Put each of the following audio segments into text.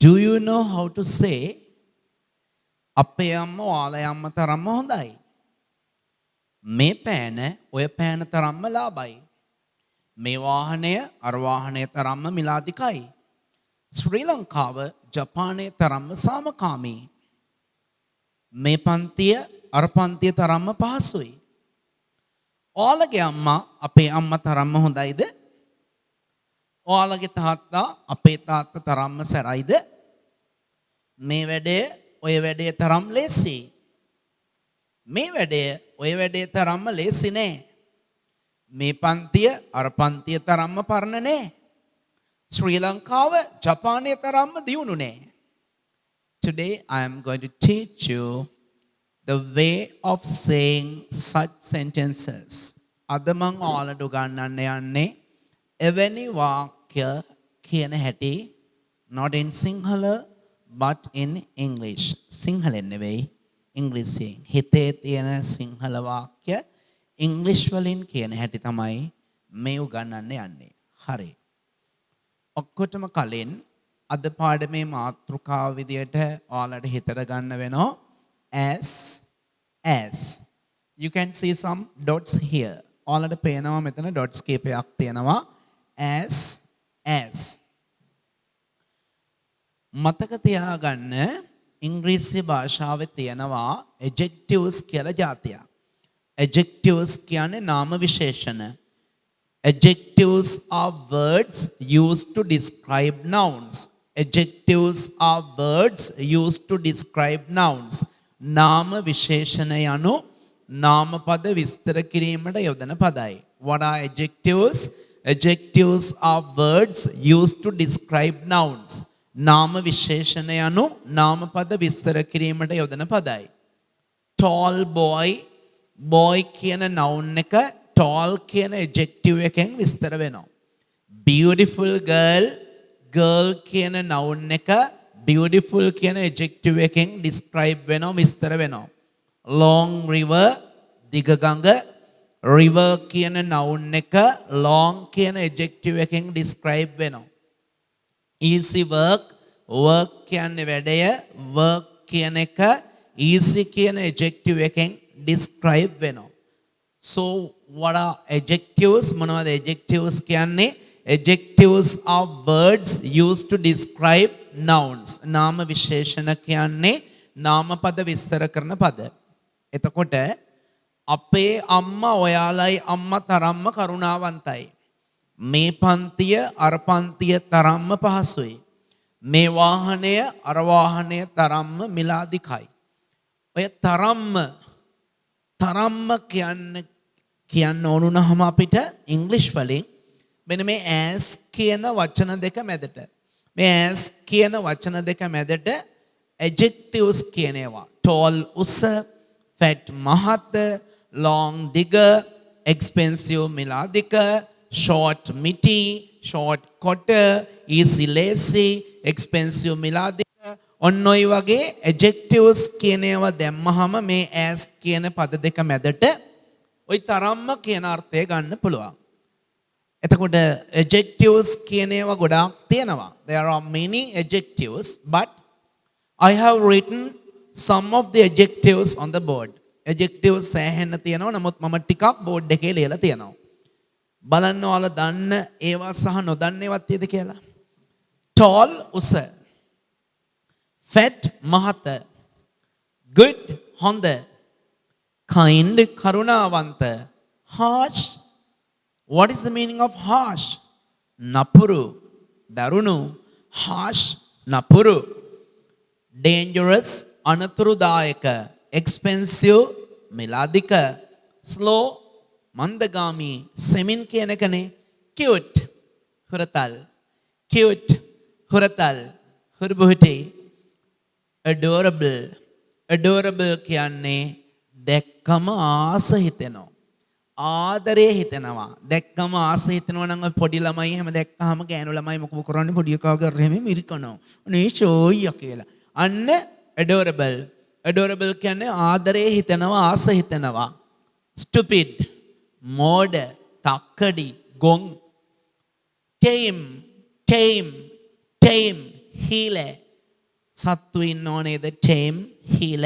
Do you know how to say අපේ අම්මා ඔයාලේ අම්මා තරම්ම හොඳයි. මේ පෑන ඔය පෑන තරම්ම ලාභයි. මේ වාහනය අර වාහනය තරම්ම මිලාදිකයි. ශ්‍රී ලංකාව ජපානයේ තරම්ම සාමකාමී. මේ පන්තිය අර පන්තිය තරම්ම පහසුයි. ඔයාලගේ අම්මා අපේ අම්මා තරම්ම හොඳයිද? ඔයාලගේ තාත්තා අපේ තාත්තා තරම්ම සැරයිද? මේ වැඩේ ඔය වැඩේ තරම් ලේසි. මේ වැඩේ ඔය වැඩේ තරම්ම ලේසි නෑ. මේ පන්තිය අර පන්තිය තරම්ම පරණ නෑ. ශ්‍රී ලංකාව ජපානයේ තරම්ම දියුණු නෑ. Today I am going to teach you the way of saying such sentences. අද මම ඔයාලට උගන්වන්න යන්නේ එවැනි වාක්‍ය කියන හැටි, not in Sinhala but in English. සිංහලෙන් නෙවෙයි ඉංග්‍රීසියෙන්. හිතේ තියෙන සිංහල වාක්‍ය ඉංග්‍රීසි වලින් කියන හැටි තමයි මේ උගන්වන්න යන්නේ. හරි. ඔක්කොටම කලින් අද පාඩමේ මාතෘකාව විදියට ඔයාලට හිතට ගන්න වෙනවා as. You can see some dots here. ඔයාලට පේනවා මෙතන dots කීපයක් තියෙනවා. as. මතක තියාගන්න ඉංග්‍රීසි භාෂාවේ තියෙනවා adjectives කියලා જાතියක්. Adjectives කියන්නේ නාම විශේෂණ. Adjectives are words used to describe nouns. Adjectives are words used to describe nouns. නාම විශේෂණ යනු නාමපද විස්තර කිරීමට යොදන පදයි. What are adjectives? Adjectives are words used to describe nouns. නාම විශේෂණ යනු නාමපද විස්තර කිරීමට යොදන පදයි. Tall boy, boy කියන noun එක tall කියන adjective එකෙන් විස්තර වෙනවා. Beautiful girl, girl කියන noun එක beautiful කියන adjective එකෙන් describe වෙනවා, විස්තර වෙනවා. Long river, දිග ගඟ, river කියන noun එක long කියන adjective එකෙන් describe වෙනවා. Easy work, work කියන්නේ වැඩය, work කියන එක easy කියන adjective එකෙන් describe වෙනවා. So what are adjectives? මොනවද adjectives කියන්නේ? Adjectives are words used to describe nouns. නාම විශේෂණ කියන්නේ නාමපද විස්තර කරන පද. එතකොට අපේ අම්මා ඔයාලයි අම්මා තරම්ම කරුණාවන්තයි. මේ පන්තිය අර පන්තිය තරම්ම පහසුයි. මේ වාහනය අර වාහනය තරම්ම මිලාදිකයි. ඔය තරම්ම කියන්න ඕනුනහම අපිට ඉංග්‍රීසි වලින් මෙන්න මේ as කියන වචන දෙක මැදට, මේ as කියන වචන දෙක මැදට adjectives කියන ඒවා tall උස, fat මහත, long දිග, expensive මිලාදික, short මිටි, short කොට, easy lazy, expensive මිලාදික, ඔන්න ඔය වගේ adjectives කියන ඒවා දැම්මහම මේ as කියන පද දෙක මැදට ඔය තරම්ම කියන අර්ථය ගන්න පුළුවන්. එතකොට adjectives කියන ඒවා ගොඩාක් තියෙනවා. There are many adjectives, but I have written some of the adjectives on the board. Adjectives සෑහෙන්න තියෙනවා. නමුත් මම ටිකක් board එකේ ලියලා තියෙනවා. බලන්න ඔයාලා දන්න ඒවා සහ නොදන්න ඒවාත් තියෙද කියලා. Tall උස, fat මහත, good හොඳ, kind කරුණාවන්ත, harsh. What is the meaning of harsh? Napuru, darunu, harsh, napuru. Dangerous, anathrudayaka, expensive, miladika, slow, mandagami, semin kiyanakane, cute, huratal, hurbuhti, adorable kiyanne, dekkama aasa hiteno. ආදරේ හිතනවා. දැක්කම ආස හිතනවා නම් ඔය පොඩි ළමයි හැම දැක්කහම ගෑනු ළමයි මොකද කරන්නේ? පොඩි එකා ගරෙම මිරිකනවා. අනේ ෂෝයියා කියලා. අන්න adorable. Adorable කියන්නේ ආදරේ හිතනවා, ආස හිතනවා. Stupid, මෝඩ, තක්කඩි, ගොන්. Tame, hile, සත්තු ඉන්නෝ නේද? tame, හීල.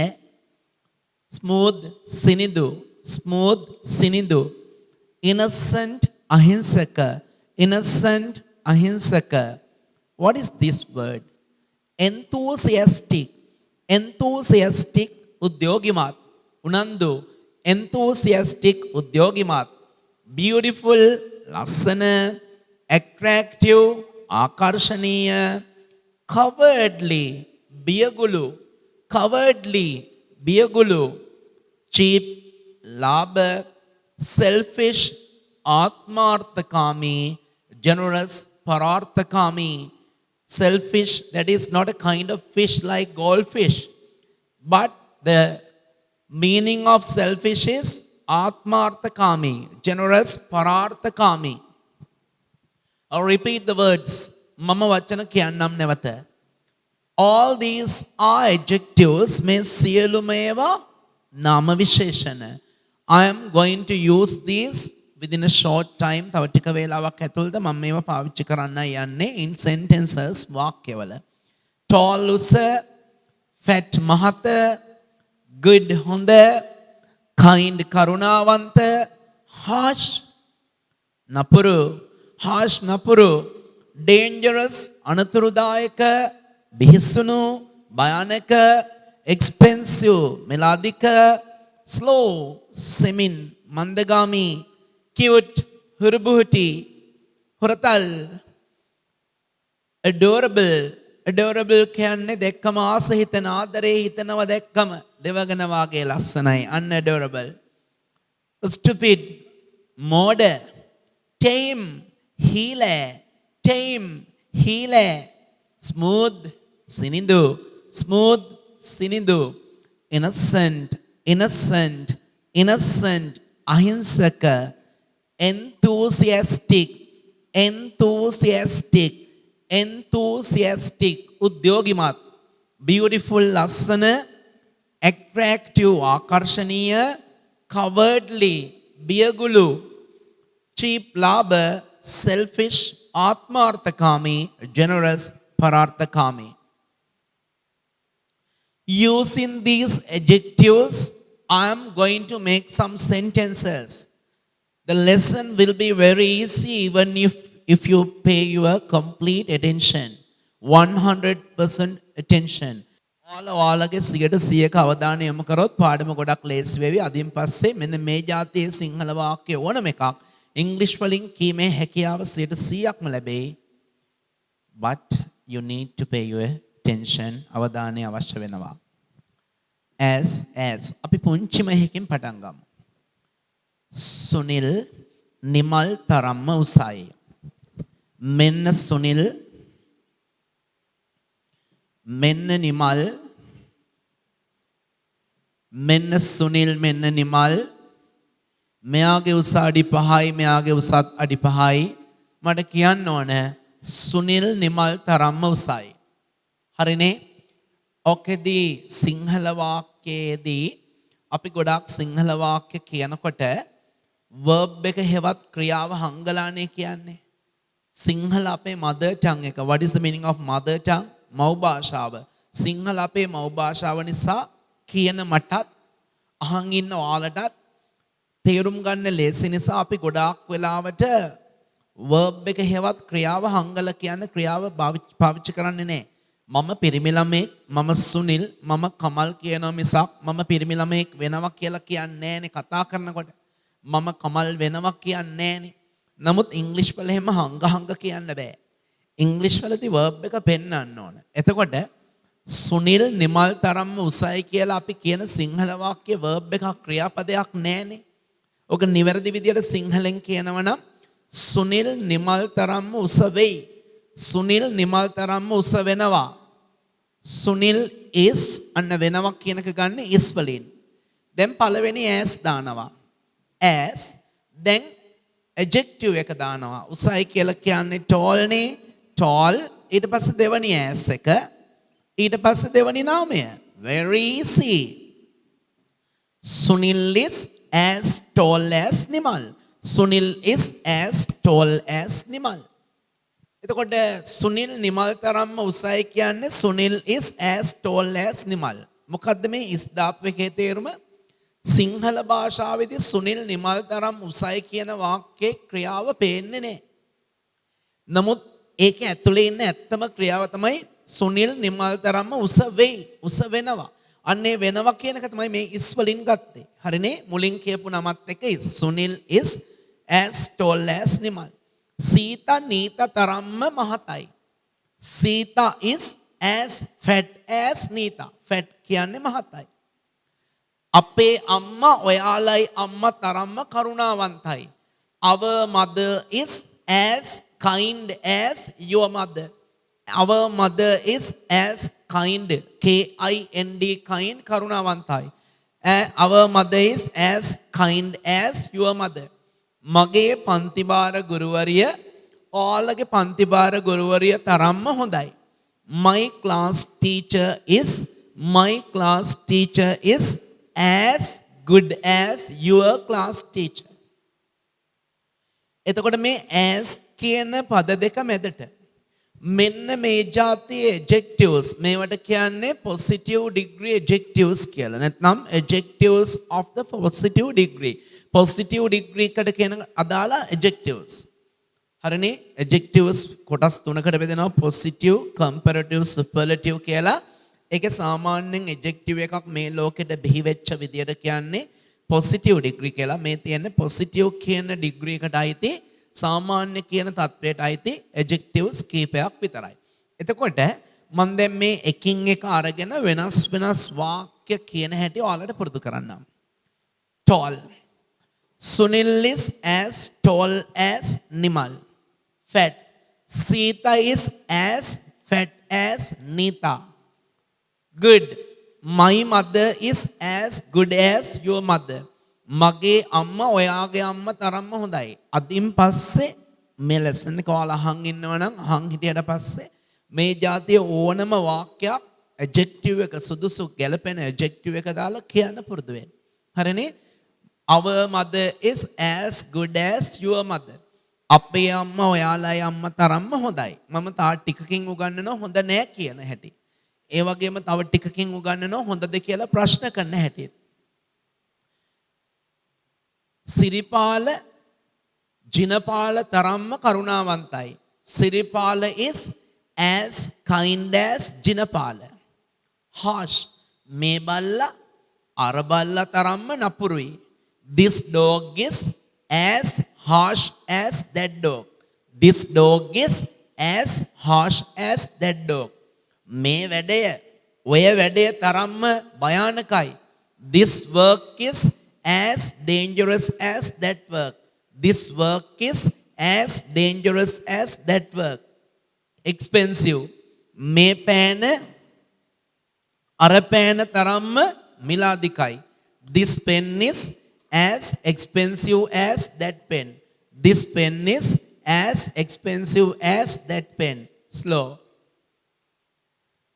smooth, සිනිඳු. smooth, සිනිඳු. innocent, අහිංසක. innocent, අහිංසක. What is this word? enthusiastic. enthusiastic, උද්‍යෝගිමත්. උනන්දු. enthusiastic, උද්‍යෝගිමත්. beautiful, ලස්සන. attractive, ආකර්ෂණීය. cowardly, බියගුළු. cowardly, බියගුළු. cheap, ලාභ. selfish, ආත්මාර්ථකාමී. generous, පරාර්ථකාමී. selfish, that is not a kind of fish like goldfish, but the meaning of selfish is atmarthakami, generous, pararthakami. I'll repeat the words. Mama vachana කියන්නම් නැවත. All these are adjectives මේ සියලුම ඒවා නාම විශේෂණ. I am going to use these within a short time. තව ටික වේලාවක් ඇතුළත මම මේවා පාවිච්චි කරන්න යන්නේ in sentences, වාක්‍යවල. tall, උස. fat, මහත. good, හොඳ. kind, කරුණාවන්ත. harsh, නපුරු. harsh, නපුරු. dangerous, අනතුරුදායක. බිහිසුණු, භයානක. expensive, මෙලාදික. slow, සෙමින්, මන්දගාමී. cute, හුරුබුහුටි, හුරතල්. adorable, adorable කියන්නේ දැක්කම ආස හිතන, ආදරේ හිතනව දැක්කම දෙවගන වාගේ ලස්සනයි. unadorable. stupid, මෝඩ. tame, හීල. tame, හීල. smooth, සිනිඳු. smooth, සිනිඳු. innocent, innocent, innocent, අහිංසක. enthusiastic, enthusiastic, enthusiastic, උද්‍යෝගිමත්. beautiful, ලස්සන. attractive, ආකර්ෂණීය. cowardly, බියගුළු. cheap, ලාභ. selfish, ආත්මාර්ථකාමී. generous, පරාර්ථකාමී. Using these adjectives, I am going to make some sentences. The lesson will be very easy even if you pay your complete attention. 100% attention. ඔයාලගේ 100% අවධානය යොමු කරොත් පාඩම ගොඩක් ලේසි වෙවි. අදින් පස්සේ මෙන්න මේ જાතියේ සිංහල වාක්‍ය ඕනම එකක් ඉංග්‍රීසි වලින් කීමේ හැකියාව 100%ක්ම ලැබෙයි. But you need to pay your attention. අවධානය අවශ්‍ය වෙනවා. as අපි පුංචිම එකකින් පටන් ගමු. සුනිල් නිමල් තරම්ම උසයි. මෙන්න සුනිල්, මෙන්න නිමල්, මෙන්න සුනිල්, මෙන්න නිමල්. මෙයාගේ උස අඩි 5යි, මෙයාගේ උසත් අඩි 5යි. මට කියන්න ඕන සුනිල් නිමල් තරම්ම උසයි. හරිනේ? ඔකෙදී සිංහල වාක්‍යයේදී අපි ගොඩාක් සිංහල වාක්‍ය කියනකොට verb එක හෙවත් ක්‍රියාව හංගලානේ කියන්නේ. සිංහල අපේ mother tongue එක. What is the meaning of mother tongue? මව් භාෂාව. සිංහල අපේ මව් භාෂාව නිසා කියන මටත් අහන් ඉන්න ඔයාලටත් තේරුම් ගන්න ලේසි නිසා අපි ගොඩාක් වෙලාවට verb එක හෙවත් ක්‍රියාව හංගල කියන ක්‍රියාව පාවිච්චි කරන්නේ නැහැ. මම පිරිමි ළමෙක්, මම සුනිල්, මම කමල් කියනවා මිසක් මම පිරිමි ළමෙක් වෙනවා කියලා කියන්නේ නැහැනේ කතා කරනකොට. මම කමල් වෙනවා කියන්නේ නැහැනේ. නමුත් ඉංග්‍රීසි වල එහෙම හංග කියන්න බෑ. ඉංග්‍රීසි වලදී verb එක පෙන්වන්න ඕන. එතකොට සුනිල් නිමල් තරම්ම උසයි කියලා අපි කියන සිංහල වාක්‍ය verb එකක් ක්‍රියාපදයක් නැහැනේ. ඔක නිවැරදි විදියට සිංහලෙන් කියනවා නම් සුනිල් නිමල් තරම්ම උස වෙයි. සුනිල් නිමල් තරම්ම උස වෙනවා. සුනිල් is අන්න වෙනවා කියන එක ගන්න is වලින්. දැන් පළවෙනි as දානවා. as දැන් adjective එක දානවා. උසයි කියලා කියන්නේ tall නේ. tall. ඊට පස්සේ දෙවනි as එක. ඊට පස්සේ දෙවනි නාමය. very easy. Sunil is as tall as Nimal. Sunil is as tall as Nimal. එතකොට සුනිල් නිමල් තරම්ම උසයි කියන්නේ Sunil is as tall as Nimal. මොකද්ද මේ ඉස්දාප් එකේ තේරුම? සිංහල භාෂාවේදී සුනිල් නිමල් තරම් උසයි කියන වාක්‍යයේ ක්‍රියාව පේන්නේ නැහැ. නමුත් ඒක ඇතුලේ ඉන්න ඇත්තම ක්‍රියාව තමයි සුනිල් නිමල් තරම්ම උස වෙයි. උස වෙනවා. අන්නේ වෙනවා කියන එක තමයි මේ is වලින් ගත්තේ. හරිනේ? මුලින් කියපු නමත් එක is. Sunil is as tall as Nimal. Sita Neeta තරම්ම මහතයි. Sita is as fat as Neeta. fat කියන්නේ මහතයි. අපේ අම්මා ඔයාලයි අම්මා තරම්ම කරුණාවන්තයි. Our mother is as kind as your mother. Our mother is as kind. K-I-N-D kind කරුණාවන්තයි. Our mother is as kind as your mother. මගේ පන්තිභාර ගුරුවරිය ඔයාලගේ පන්තිභාර ගුරුවරිය තරම්ම හොඳයි. My class teacher is as good as your class teacher. එතකොට මේ as කියන පද දෙක මැදට මෙන්න මේ જાතියේ adjectives මේවට කියන්නේ positive degree adjectives කියලා. නැත්නම් adjectives of the positive degree. positive degree එකට කියන අදාළ adjectives. හරිනේ? adjectives කොටස් තුනකට බෙදෙනවා positive, comparative, superlative කියලා. ඒකේ සාමාන්‍යයෙන් adjective එකක් මේ ලෝකෙට බිහි වෙච්ච විදියට කියන්නේ positive degree කියලා. මේ තියෙන්නේ positive කියන degree එකට අයිති සාමාන්‍ය කියන තත්වයට අයිති adjectives කීපයක් විතරයි. එතකොට මම දැන් මේ එකින් එක අරගෙන වෙනස් වෙනස් වාක්‍ය කියන හැටි ඔයාලට පුරුදු කරන්නම්. tall. Sunil is as tall as Nimal. Fat. Sita is as fat as Nita. Good. My mother is as good as your mother. මගේ අම්මා ඔයාගේ අම්මා තරම්ම හොඳයි. අදින් පස්සේ මේ ලෙසන් එක ඔයාලා අහන් ඉන්නවනම් අහන් හිටියට පස්සේ මේ જાතිය ඕනම වාක්‍යයක් adjective එක සුදුසු ගැලපෙන adjective එක දාලා කියන්න පුරුදු වෙන්න. හරිනේ? Our mother is as good as your mother. අපේ අම්මා ඔයාලයි අම්මා තරම්ම හොඳයි. මම තා ටිකකින් උගන්වනවා හොඳ නෑ කියන හැටි. ඒ වගේම තව ටිකකින් උගන්වනවා හොඳද කියලා ප්‍රශ්න කරන හැටි. සිරිපාල ජිනපාල තරම්ම කරුණාවන්තයි. Siripala is as kind as ජිනපාල. harsh. මේ බල්ලා අර බල්ලා තරම්ම නපුරුයි. This dog is as harsh as that dog. This dog is as harsh as that dog. මේ වැඩය ඔය වැඩය තරම්ම භයානකයි. This work is as dangerous as that work. This work is as dangerous as that work. Expensive. මේ පෑන අර පෑන තරම්ම මිලාදිකයි. This pen is as expensive as that pen. This pen is as expensive as that pen. Slow.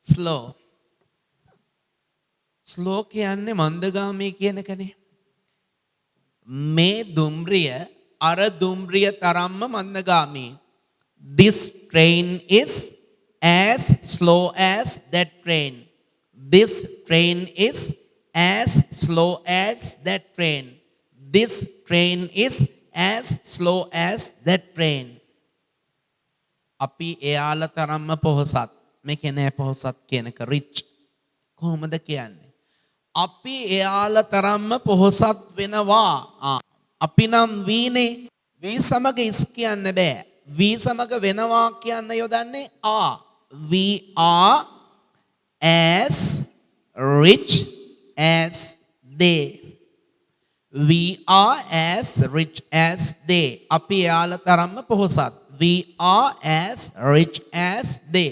Slow. Slow කියන්නේ මන්දගාමී කියන එකනේ. මේ දුම්රිය අර දුම්රිය තරම්ම මන්දගාමී. This train is as slow as that train. This train is as slow as that train. This train is as slow as that train. අපි එයාලා තරම්ම පොහසත්. මේක නෑ පොහසත් කියන එක rich. කොහොමද කියන්නේ? අපි එයාලා තරම්ම පොහසත් වෙනවා. අපි නම් වීනේ. වී සමග ඉස් කියන්න බෑ. වී සමග වෙනවා කියන්න යොදන්නේ ආ. We are as rich as they. We are as rich as they. අපි යාල තරම්ම පොහොසත්. We are as rich as they.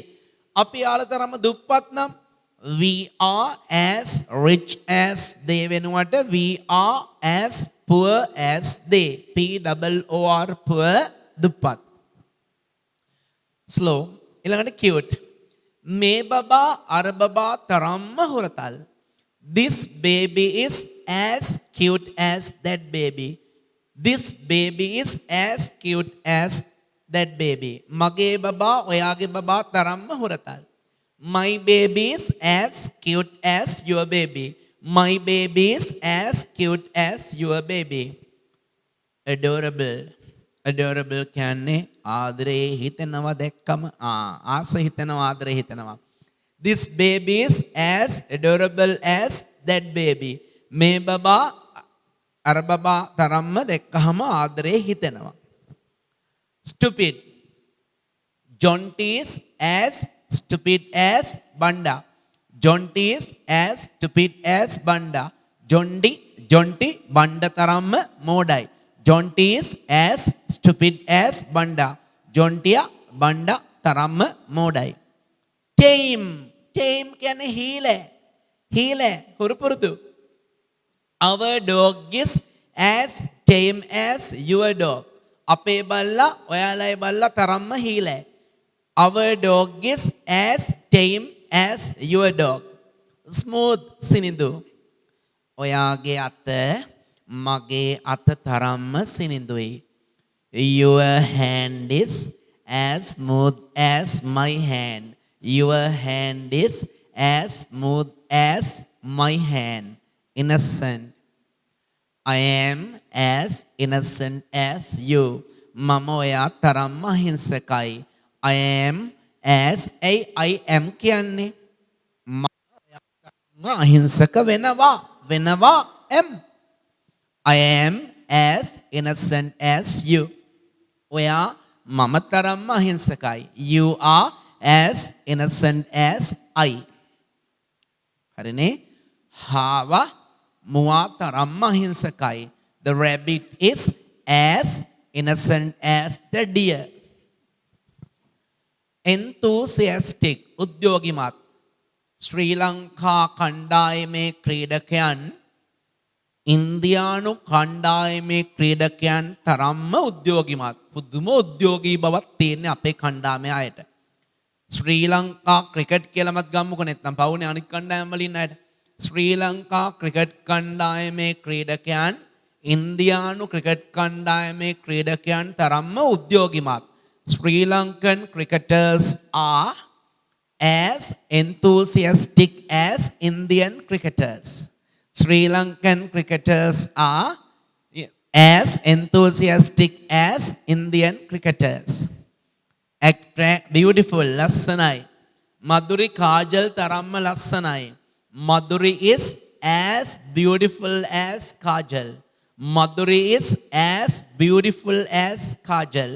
අපි යාල තරම්ම දුප්පත් නම් we are as rich as they වෙනුවට we are as poor as they. P-O-O-R poor දුප්පත්. Slow. ඊළඟට cute. මේ බබා අර බබා තරම්ම හුරතල්. This baby is as cute as that baby. This baby is as cute as that baby. මගේ බබා ඔයාගේ බබා තරම්ම හුරතල්. My baby is as cute as your baby. My baby is as cute as your baby. Adorable. Adorable කියන්නේ ආදරේ හිතෙනවා දැක්කම ආස හිතෙනවා ආදරේ හිතෙනවා. This baby is as adorable as that baby. මේ බබා අර බබා තරම්ම දැක්කහම ආදරේ හිතෙනවා. Stupid. Jonty is as stupid as Banda. Jonty is as stupid as Banda. Jonty Banda තරම්ම මෝඩයි. Jonty is as stupid as Banda. Jontiya Banda තරම්ම මෝඩයි. Tame. Tame කියන්නේ හීලෑ හුරුපුරුදු. Our dog is as tame as your dog. අපේ බල්ලා ඔයාලයි බල්ලා තරම්ම හීලෑ. Our dog is as tame as your dog. Smooth සිනිඳු. ඔයාගේ අත මගේ අත තරම්ම සිනිඳුයි. Your hand is as smooth as my hand. Your hand is as smooth as my hand. Innocent. I am as innocent as you. මම ඔයා තරම්ම අහිංසකයි. I am as I am කියන්නේ මම අහිංසක වෙනවා am. I am as innocent as you. ඔයා මම තරම්ම අහිංසකයි. You are as innocent as I. හරිනේ? හාවා මුවා තරම්ම අහිංසකයි. The rabbit is as innocent as the deer. Enthusiastic උද්‍යෝගිමත්. ශ්‍රී ලංකා කණ්ඩායමේ ක්‍රීඩකයන් ඉන්දියානු කණ්ඩායමේ ක්‍රීඩකයන් තරම්ම උද්‍යෝගිමත්. පුදුම උද්‍යෝගී බවක් තියෙන අපේ කණ්ඩායමේ අයට. ශ්‍රී ලංකා ක්‍රිකට් කියලාමත් ගම්මුකෝ නැත්නම් පවුනේ අනිත් කණ්ඩායම් වලින් අයට. ශ්‍රී ලංකා ක්‍රිකට් කණ්ඩායමේ ක්‍රීඩකයන් ඉන්දියානු ක්‍රිකට් කණ්ඩායමේ ක්‍රීඩකයන් තරම්ම උද්‍යෝගිමත්. Sri Lankan cricketers are as enthusiastic as Indian cricketers. Sri Lankan cricketers are as enthusiastic as Indian cricketers. Attract beautiful lassanai. Madhuri Kajal taramma lassanai. Madhuri is as beautiful as Kajal. Madhuri is as beautiful as Kajal.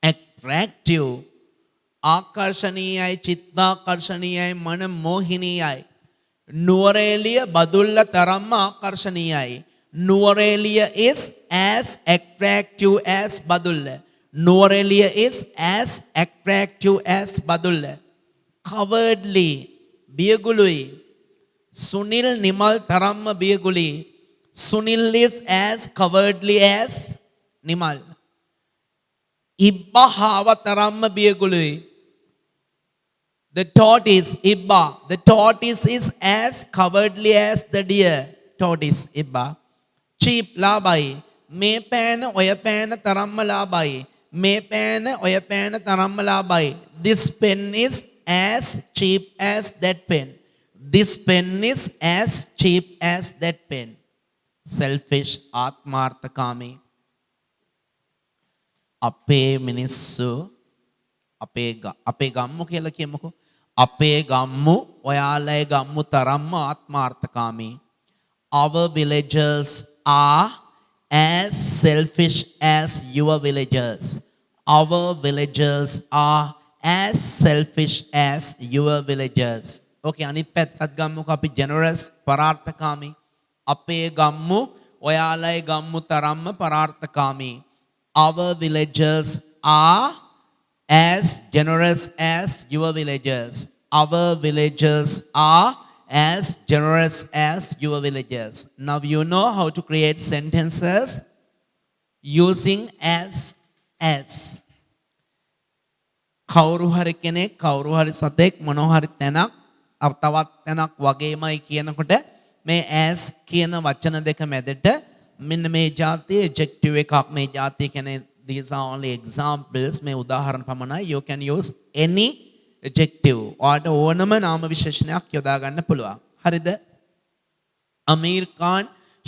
Attractive. ආකර්ශනීයයි චිත්තාකර්ශනීයයි මන මෝහිනීයයි. නුවරඑළිය බදුල්ල තරම්ම ආකර්ශනීයයි. Nuwara Eliya is as attractive as Badulla. Nuwara Eliya is as attractive as Badulla. Cowardly බියගුළුයි. Sunil Nimal තරම්ම බියගුළුයි. Sunil is as cowardly as Nimal. Ibba hava taramma biyagului. The tortoise, Ibba. The tortoise is as cowardly as the deer. Tortoise, Ibba. Cheap, labai. Me pen, oya pen, taramma labai. Me pen, oya pen, taramma labai. This pen is as cheap as that pen. This pen is as cheap as that pen. Selfish, atmarthakami. අපේ මිනිස්සු අපේ ගම්මු කියලා කියමුකෝ. අපේ ගම්මු ඔයාලගේ ගම්මු තරම්ම ආත්මාර්ථකාමී. Our villagers are as selfish as your villagers. Our villagers are as selfish as your villagers. Okay, අනිත් පැත්තත් ගම්මුකෝ අපි generous පරාර්ථකාමී. අපේ ගම්මු ඔයාලගේ ගම්මු තරම්ම පරාර්ථකාමී. Our villagers are as generous as your villagers. Our villagers are as generous as your villagers. Now you know how to create sentences using as. කවුරු හරි කෙනෙක් කවුරු හරි සතෙක් මොනවා හරි තැනක් තවත් තැනක් වගේමයි කියනකොට මේ as කියන වචන දෙක මැදට මෙන්න මේ જાතිය adjective එකක් මේ જાතිය කියන්නේ these are only examples. මේ උදාහරණ පමණයි. You can use any adjective. ඔයාට ඕනම නාම විශේෂණයක් යොදා ගන්න පුළුවන්. හරිද? අමීර් ખાન,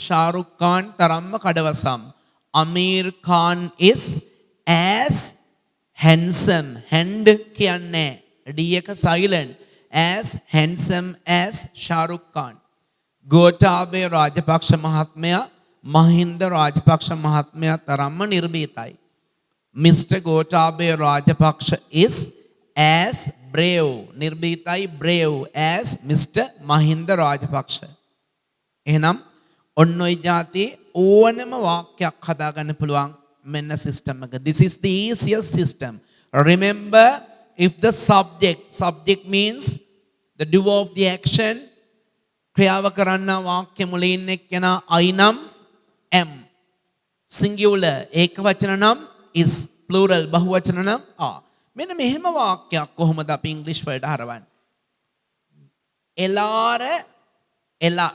ශාරුක් ખાන් තරම්ම කඩවසම්. Aamir ખાන් is as handsome. hand කියන්නේ D එක silent. As handsome as Shahrukh ખાන්. Gotabaya Rajapaksa මහත්මයා මහින්ද රාජපක්ෂ මහත්මයා තරම්ම නිර්භීතයි. Mr. Gotabaya Rajapaksa is as brave. නිර්භීතයි brave as Mr. Mahinda Rajapaksa. එහෙනම් ඔන්න ඔය જાති ඕනම වාක්‍යයක් හදාගන්න පුළුවන් මෙන්න සිස්ටම් එක. This is the easiest system. Remember, if the subject means the doer of the action, ක්‍රියාව කරන්න වාක්‍ය මුලින් ඉන්න එක්කෙනා I නම් am, singular ඒක වචන නම් is, plural බහුවචන නම් are. මෙන්න මෙහෙම වාක්‍යයක් කොහොමද අපි ඉංග්‍රීසි වලට හරවන්නේ? එලාර එලා,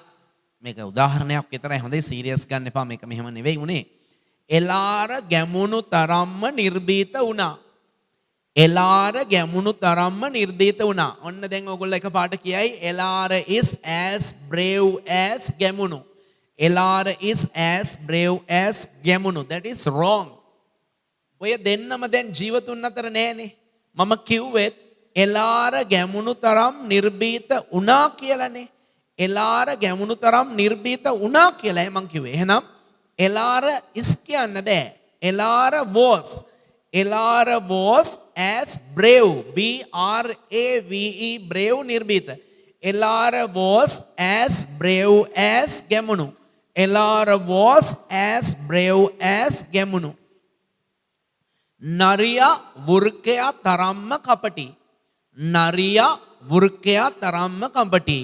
මේක උදාහරණයක් විතරයි, හොඳයි සීරියස් ගන්න එපා, මේක මෙහෙම නෙවෙයි උනේ. එලාර ගැමුණු තරම්ම නිර්භීත වුණා. එලාර ගැමුණු තරම්ම නිර්භීත වුණා. ඔන්න දැන් ඔයගොල්ලෝ එකපාරට කියයි Elara is as brave as Gemunu. Elara is as brave as Gemunu. That is wrong. ඔය දෙන්නම දැන් ජීවතුන් අතර නෑනේ. මම කිව්වෙත් එලාර ගැමුණු තරම් නිර්භීත වුණා කියලානේ. එලාර ගැමුණු තරම් නිර්භීත වුණා කියලායි මං කිව්වේ. එහෙනම් එලාර is කියන්න බෑ. Elara was. Elara was as brave. B-R-A-V-E, brave නිර්භීත. Elara was as brave as Gemunu. Elara was as brave as Gemunu. නරියා වෘකයා තරම්ම කපටි. නරියා වෘකයා තරම්ම කපටි.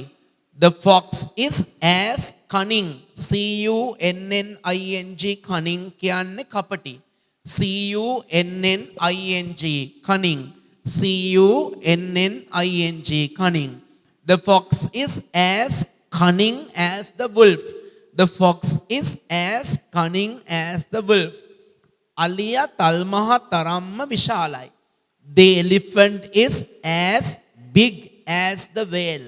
The fox is as cunning. C-U-N-N-I-G, cunning කියන්නේ කපටි. C-U-N-N-I-N-G, cunning. C-U-N-N-I-N-G, cunning. The fox is as cunning as the wolf. The fox is as cunning as the wolf. Aliya talmaha taramma vishalai. The elephant is as big as the whale.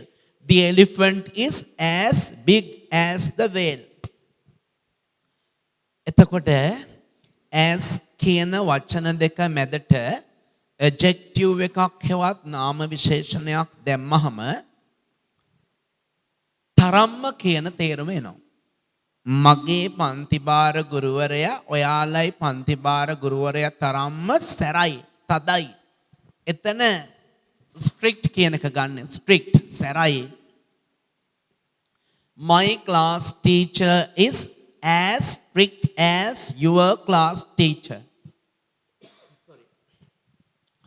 The elephant is as big as the whale. එතකොට as කියන වචන දෙක මැදට adjective එකක් හෙවත් නාම විශේෂණයක් දැම්මහම තරම්ම කියන තේරුම එනවා. මගේ පන්තිභාර ගුරුවරයා ඔයාලයි පන්තිභාර ගුරුවරයා තරම්ම සැරයි, තදයි. එතන strict කියන එක ගන්න. strict, සැරයි. My class teacher is as strict as your class teacher.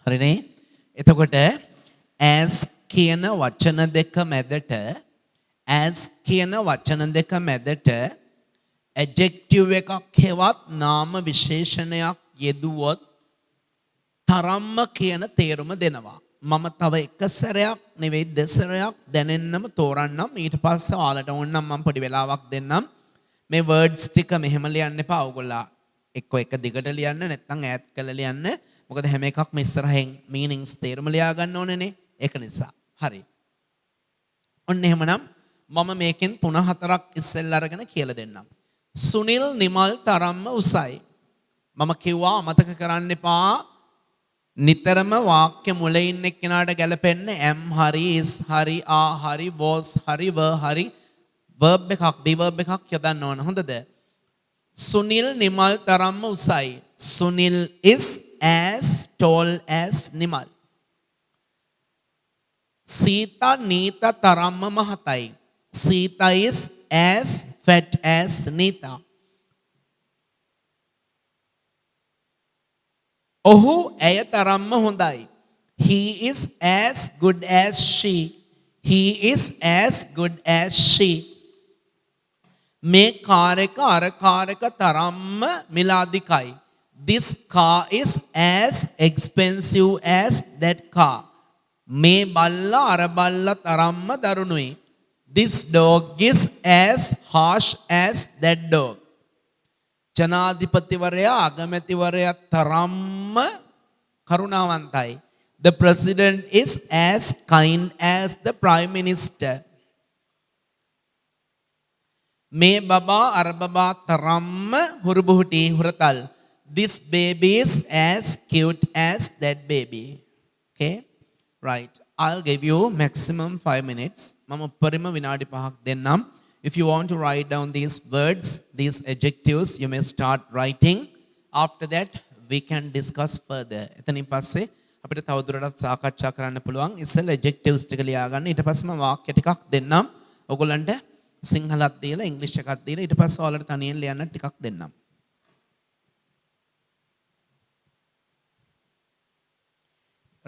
හරිනේ? එතකොට as කියන වචන දෙක මැදට as කියන වචන දෙක මැදට adjective එකක් හෙවත් නාම විශේෂණයක් යෙදුවොත් තරම්ම කියන තේරුම දෙනවා. මම තව එක සැරයක් නෙවෙයි දෙසරයක් දැනෙන්නම තෝරන්නම්. ඊට පස්සේ ඔයාලට ඕනනම් මම පොඩි වෙලාවක් දෙන්නම්. මේ words ටික මෙහෙම ලියන්න එපා. ඔයගොල්ලෝ එක්ක එක දිගට ලියන්න නැත්නම් ඈත් කරලා ලියන්න. මොකද හැම එකක්ම ඉස්සරහින් meanings තේරුම ලියා ගන්න ඕනේනේ. ඒක නිසා. හරි. ඔන්න එහෙමනම් මම මේකෙන් 3-4ක් ඉස්සෙල්ලා අරගෙන කියලා දෙන්නම්. සුනිල් නිමල් තරම්ම උසයි. මම කිව්වා අමතක කරන්න එපා. නිතරම වාක්‍ය මුලේ ඉන්න එක්කෙනාට ගැලපෙන්න am හරි, is හරි, are හරි, was හරි, were හරි verb එකක්, be verb එකක් යොදන්න ඕන. හොඳද? සුනිල් නිමල් තරම්ම උසයි. Sunil is as tall as Nimal. Sita Neeta තරම්ම මහතයි. Sita is as fat as Nita. ඔහු ඇය තරම්ම හොඳයි. He is as good as she. He is as good as she. මේ කාර් එක අර කාර් එක තරම්ම මිලාදිකයි. This car is as expensive as that car. මේ බල්ලා අර බල්ලා තරම්ම දරුණුයි. This dog is as harsh as that dog. ජනාධිපතිවරයා අගමැතිවරයා තරම්ම කරුණාවන්තයි. The president is as kind as the prime minister. මේ බබා අර බබා තරම්ම හුරුබුහුටි හුරතල්. This baby is as cute as that baby. Okay? Right. I'll give you maximum 5 minutes. මම උපරිම විනාඩි 5ක් දෙන්නම්. If you want to write down these words, these adjectives, you may start writing. After that, we can discuss further. එතනින් පස්සේ අපිට තවදුරටත් සාකච්ඡා කරන්න පුළුවන්. ඉස්සෙල්ලා adjectives ටික ලියා ගන්න. ඊට පස්සේ මම වාක්‍ය ටිකක් දෙන්නම්. ඔයගොල්ලන්ට සිංහලත් දීලා ඉංග්‍රීසි එකක් දීලා ඊට පස්සේ ඔයාලට තනියෙන් ලියන්න ටිකක් දෙන්නම්.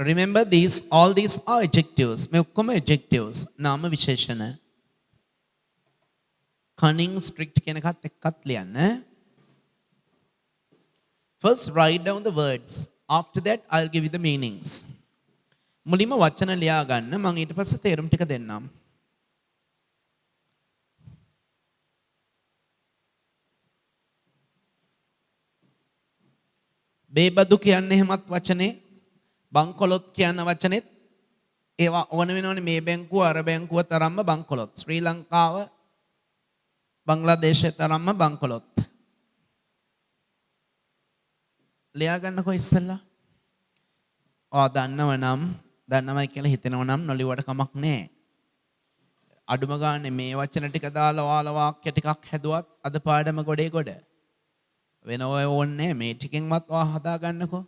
Remember all these are adjectives. මේ ඔක්කොම adjectives. නාම විශේෂණ. Cunning, strict කියන එකත් එක්කත් ලියන්න. First write down the words. After that I'll give you the meanings. මුලින්ම වචන ලියා ගන්න. මම ඊට පස්සේ තේරුම් ටික දෙන්නම්. බේබදු කියන්නේ එහෙමත් වචනේ. බංකොලොත් කියන වචනේත් ඒවා ඕන වෙනවනේ. මේ බැංකුව අර බැංකුව තරම්ම බංකොලොත්. ශ්‍රී ලංකාව බංග්ලාදේශය තරම්ම බංකොලොත්. ලියා ගන්නකො ඉස්සෙල්ලා. දන්නවයි කියලා හිතෙනව නම් නොලිවට කමක් නැහැ. අඩුම ගානේ මේ වචන ටික දාලා ඔයාලා වාක්‍ය ටිකක් හැදුවත් අද පාඩම ගොඩේ ගොඩ. වෙන ඔය ඕනේ මේ ටිකෙන්වත් ඔයා හදා ගන්නකො.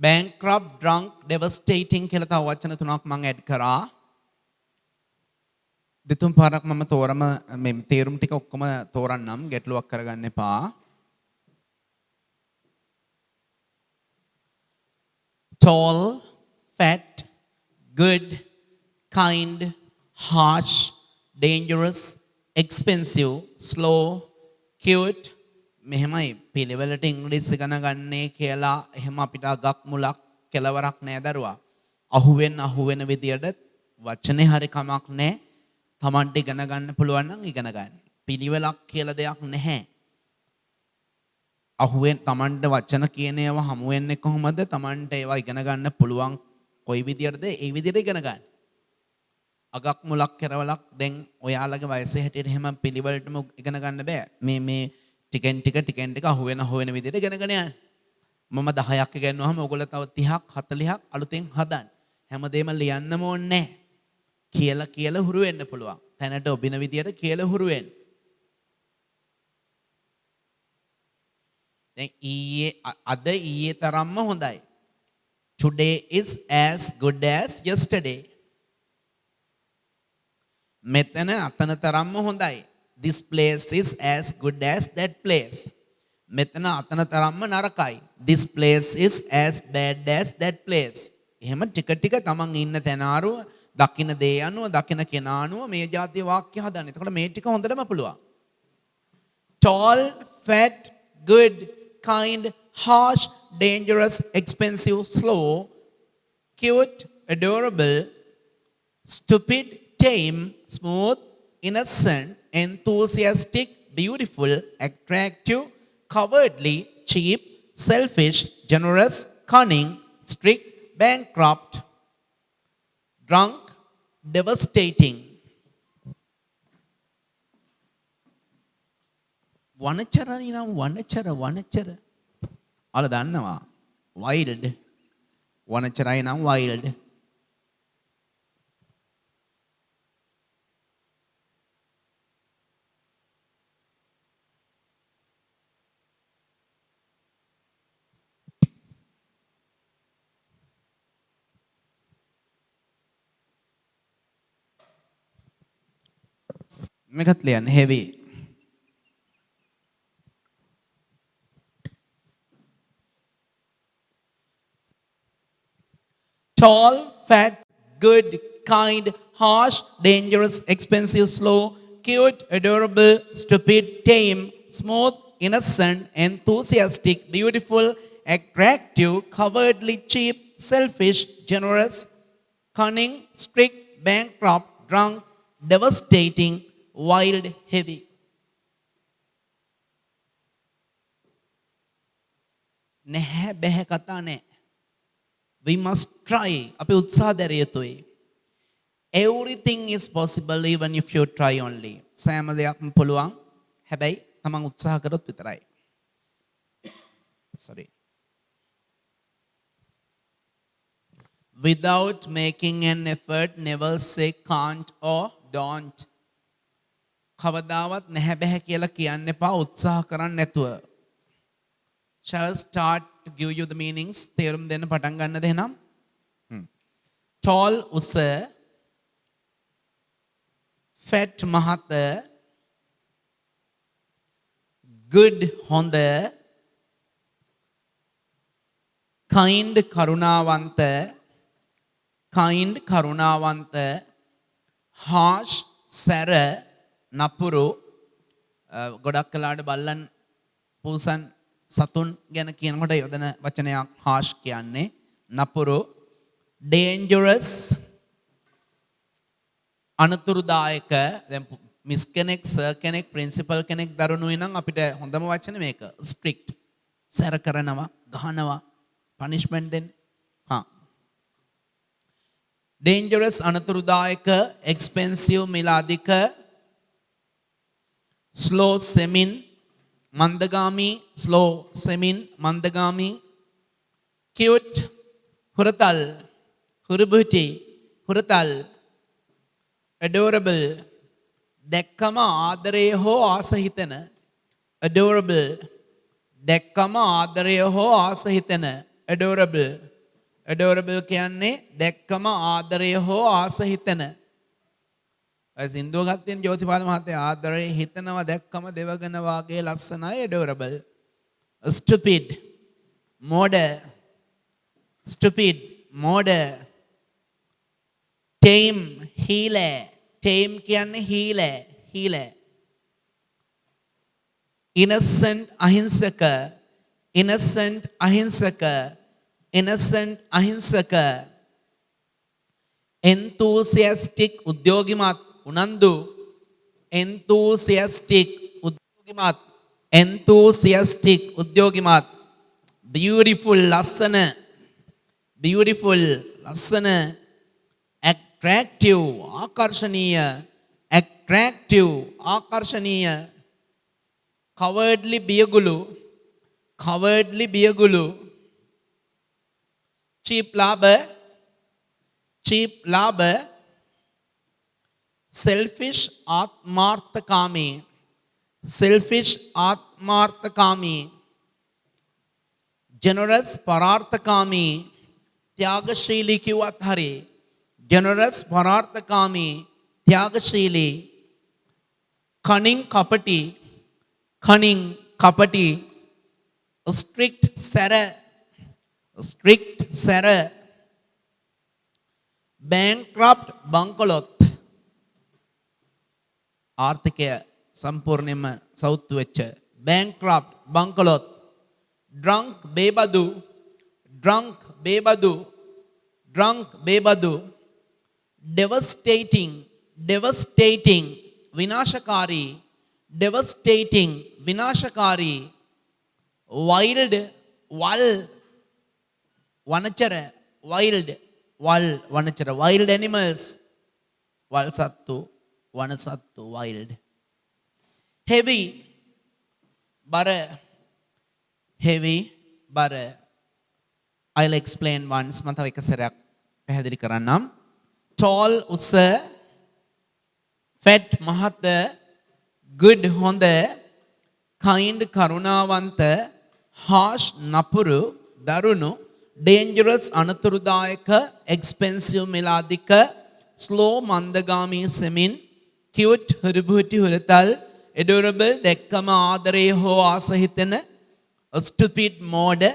bankrupt, drunk, devastating කියලා තව වචන තුනක් මම ඇඩ් කරා. දෙතුන් පාරක් මම මේ තේරුම් ටික ඔක්කොම තෝරන්නම්. ගැටලුවක් කරගන්න එපා. tall, fat, good, kind, harsh, dangerous, expensive, slow, cute. මෙහෙමයි පිළිවෙලට ඉංග්‍රීසි ගණ ගන්නේ කියලා එහෙම අපිට අගක් මුලක් කෙලවරක් නෑ දරුවා. අහුවෙන විදියට වචනේ හරි කමක් නෑ. Tamanට ඉගෙන ගන්න පුළුවන් නම් ඉගෙන ගන්න. පිළිවෙලක් කියලා දෙයක් නැහැ. Tamanට වචන කියන ඒවා හමු වෙන්නේ කොහොමද? Tamanට ඒවා ඉගෙන ගන්න පුළුවන් කොයි විදියටද? ඒ විදියට ඉගෙන ගන්න. අගක් මුලක් කෙලවරක් දැන් ඔයාලගේ වයසේ හැටියට එහෙම පිළිවෙලටම ඉගෙන ගන්න බෑ. මේ ටිකෙන් ටික අහුවෙන විදිහට ඉගෙනගෙන යන්න. මම 10ක් ඉගෙනුවාම ඔයගොල්ලෝ තව 30ක් 40ක් අලුතෙන් හදන්න. හැමදේම ලියන්නම ඕනේ නැහැ. කියලා හුරු වෙන්න පුළුවන්. තැනට ඔබින විදිහට කියලා හුරු වෙන්න. දැන් ඊයේ තරම්ම හොඳයි. Today is as good as yesterday. මෙතන අතන තරම්ම හොඳයි. This place is as good as that place. මෙතන අතන තරම්ම නරකයි. This place is as bad as that place. එහෙම ටික තමන් ඉන්න තැන ආරුව දකින්න දේ අනුව දකින්න කෙනා අනුව මේ જાතිය වාක්‍ය හදන්න. එතකොට මේ ටික හොඳටම පුළුවන්. Tall, fat, good, kind, harsh, dangerous, expensive, slow, cute, adorable, stupid, tame, smooth, innocent, enthusiastic, beautiful, attractive, cowardly, cheap, selfish, generous, cunning, strict, bankrupt, drunk, devastating. වනචරයි නම් වනචර. අර දන්නවා. wild. වනචරයි නම් wild. මේකත් ලියන්න heavy. Tall, fat, good, kind, harsh, dangerous, expensive, slow, cute, adorable, stupid, tame, smooth, innocent, enthusiastic, beautiful, attractive, cowardly, cheap, selfish, generous, cunning, strict, bankrupt, drunk, devastating, wild, heavy. නැහැ බැහැ කතා නැහැ. We must try. අපි උත්සාහ දැරිය යුතුයි. Everything is possible even if you try only. සෑම දෙයක්ම පුළුවන්. හැබැයි තමන් උත්සාහ කරොත් විතරයි. Sorry. Without making an effort, never say can't or don't. කවදාවත් නැහැ බැහැ කියලා කියන්න එපා උත්සාහ කරන්න නැතුව. Shall start to give you the meanings. තේරුම් දෙන්න පටන් ගන්නද එහෙනම්? Tall උස, fat මහත, good හොඳ, kind කරුණාවන්ත, harsh සැර නපුරු. ගොඩක් කලාට බල්ලන් පූසන් සතුන් ගැන කියනකොට යොදන වචනයක් harsh කියන්නේ නපුරු. dangerous අනතුරුදායක. දැන් මිස් කෙනෙක්, සර් කෙනෙක්, ප්‍රින්සිපල් කෙනෙක් දරුණුයි නම් අපිට හොඳම වචනේ මේක. strict සැර කරනවා, ගහනවා, punishment දෙන්නේ. dangerous අනතුරුදායක, expensive මිල අධික, slow semin මන්දගාමී, slow semin මන්දගාමී, cute හුරතල්, හුරුබුටි හුරතල්, adorable දැක්කම ආදරය හෝ ආස හිතෙන, adorable දැක්කම ආදරය හෝ ආස හිතෙන, adorable. adorable කියන්නේ දැක්කම ආදරය හෝ ආස හිතෙන. සින්දුව ගත්තෙන් ජෝතිපාල මහත්තයා ආදරේ හිතනවා දැක්කම දෙවගන වාගේ ලස්සනයි adorable. stupid මෝඩ, tame හීලෑ, tame කියන්නේ හීලෑ. innocent අහිංසක, enthusiastic උද්‍යෝගිමත් උනන්දු, enthusiastic උද්‍යෝගිමත්, beautiful ලස්සන, attractive ආකර්ශනීය, cowardly බියගුළු, cheap ලාභ, selfish ආත්මාර්ථකාමී, generous පරාර්ථකාමී, ත්‍යාගශීලී කිව්වත් හරි. generous පරාර්ථකාමී, ත්‍යාගශීලී, cunning කපටි, strict සැර, bankrupt බංකොලොත්, ආර්ථිකය සම්පූර්ණයෙන්ම සෞතු වෙච්ච, bankrupt බංකොලොත්, drunk බේබදු, devastating විනාශකාරී, wild වනචර, wild animals වල් සත්තු, වන සත්තු, wild. heavy බර. I'll explain once. මම තව එක සැරයක් පැහැදිලි කරන්නම්. tall උස, fat මහත, good හොඳ, kind කරුණාවන්ත, harsh නපුරු දරුණු, dangerous අනතුරුදායක, expensive මිල අධික, slow මන්දගාමී සෙමින්, cute හුරුබුටි හුරතල් adorable දැක්කම ආදරේ හෝ ආස හිතෙන stupid mode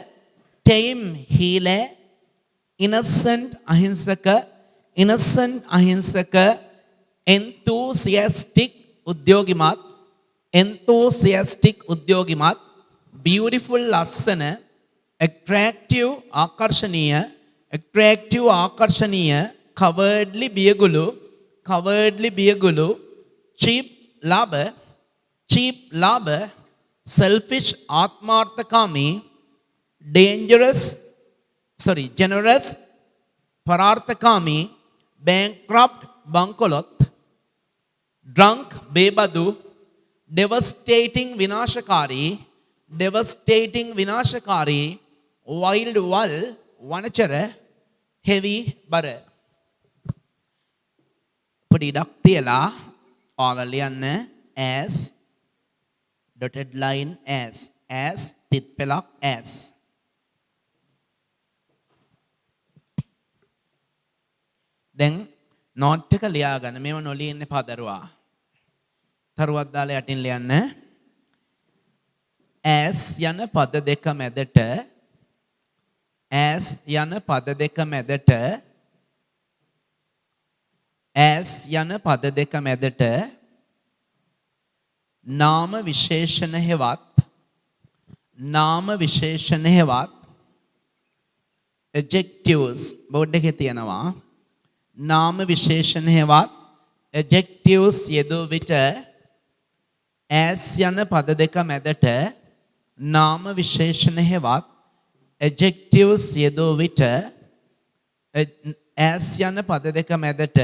tame හීලෑ innocent අහිංසක enthusiastic උද්‍යෝගිමත් beautiful ලස්සන attractive ආකර්ෂණීය cowardly බියගුළු cheap ලාභ selfish ආත්මාර්ථකාමී generous පරාර්ථකාමී bankrupt බංකොලොත් drunk බේබදු devastating විනාශකාරී wild වනචර heavy බර පොඩි ඉඩක් තියලා ඔයාලා ලියන්න as dotted line as තිත් පෙලක් as දැන් නෝට් එක ලියා ගන්න මේව නොලියන්න එපා දරුවා තරුවක් දාලා යටින් ලියන්න as යන පද දෙක මැදට නාම විශේෂණ හෙවත් adjectives බෝඩ් එකේ තියෙනවා නාම විශේෂණ හෙවත් adjectives යෙදූ විට as යන පද දෙක මැදට නාම විශේෂණ හෙවත් adjectives යෙදූ විට as යන පද දෙක මැදට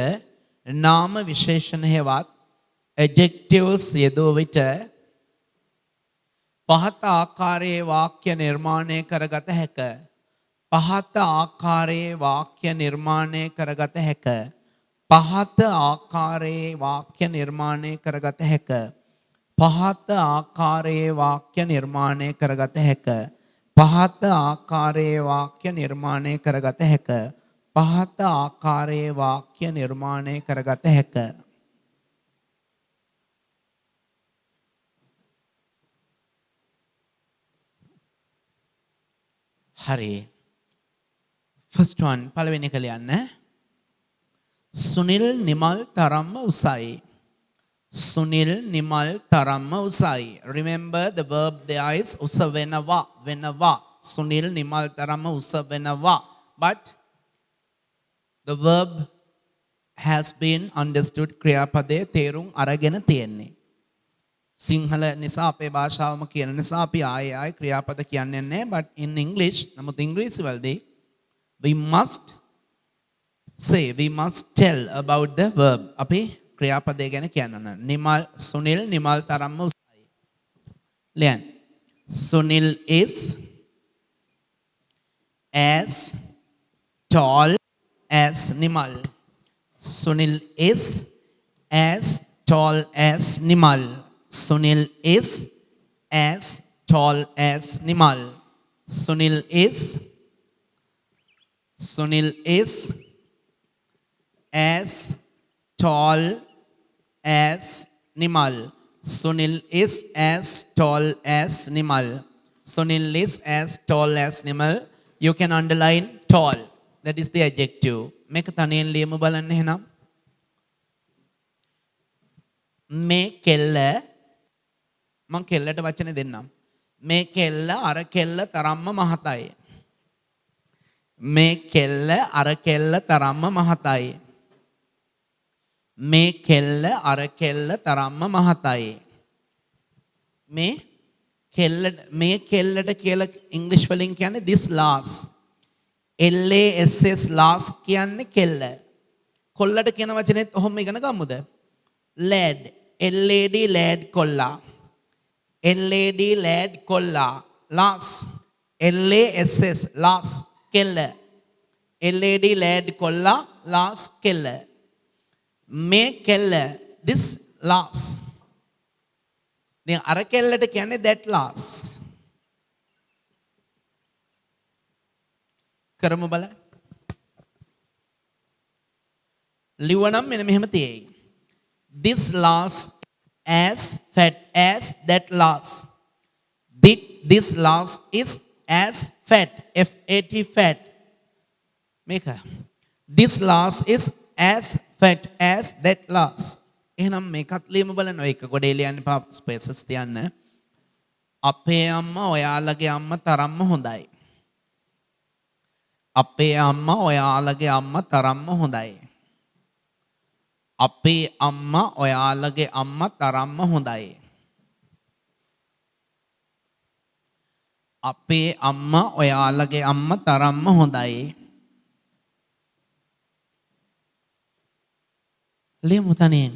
නාම විශේෂණ හෙවත් adjectives යෙදූ විට පහත ආකාරයේ වාක්‍ය නිර්මාණය කරගත හැක හරි first one පළවෙනි එක ලියන්න සුනිල් නිමල් තරම්ම උසයි remember the verb there is උස වෙනවා සුනිල් නිමල් තරම්ම උස වෙනවා but the verb has been understood ක්‍රියාපදයේ තේරුම් අරගෙන තියෙන්නේ සිංහල නිසා අපේ භාෂාවම කියන නිසා අපි ආයේ ක්‍රියාපද කියන්නේ නැහැ but in English නමුත් ඉංග්‍රීසි වලදී we must tell about the verb අපි ක්‍රියාපදය ගැන කියන්න නිමල් සුනිල් නිමල් තරම්ම උසයි ලියන්න Sunil is as tall as Nimal Sunil is as tall as Nimal Sunil is as tall as Nimal. Sunil is as tall as Nimal. Sunil is as tall as Nimal. Sunil is as tall as Nimal. You can underline tall. That is the adjective. මේක තනියෙන් ලියමු බලන්න එහෙනම්. මේ කෙල්ල මං කෙල්ලට වචන දෙන්නම්. මේ කෙල්ල අර කෙල්ල තරම්ම මහතයි. මේ කෙල්ල අර කෙල්ල තරම්ම මහතයි. මේ කෙල්ල අර කෙල්ල තරම්ම මහතයි. මේ කෙල්ලට කියලා ඉංග්‍රීසි වලින් කියන්නේ this lass. LASS lass කියන්නේ කෙල්ල. කොල්ලට කියන වචනේත් ඔහොම ඉගෙන ගමුද? lad LAD lad කොල්ලා. LAD lad කොල්ලා. lass LASS lass කෙල්ල. LAD lad කොල්ලා lass කෙල්ල. මේ කෙල්ල this lass. දැන් අර කෙල්ලට කියන්නේ that lass. කරමු බලන්න. ලිව්වනම් මෙන්න මෙහෙම තියෙයි. This lass as fat as that lass. This lass is as fat, F-A-T, fat. මේක. This lass is as fat as that lass. එහෙනම් මේකත් ලියමු බලන්න. ඔය එක ගොඩේ ලියන්න එපා, ස්පේසස් තියන්න. අපේ අම්මා ඔයාලගේ අම්මා තරම්ම හොඳයි. අපේ අම්මා ඔයාලගේ අම්මා තරම්ම හොඳයි. අපේ අම්මා ඔයාලගේ අම්මා තරම්ම හොඳයි. අපේ අම්මා ඔයාලගේ අම්මා තරම්ම හොඳයි. ලියමු තනියෙන්.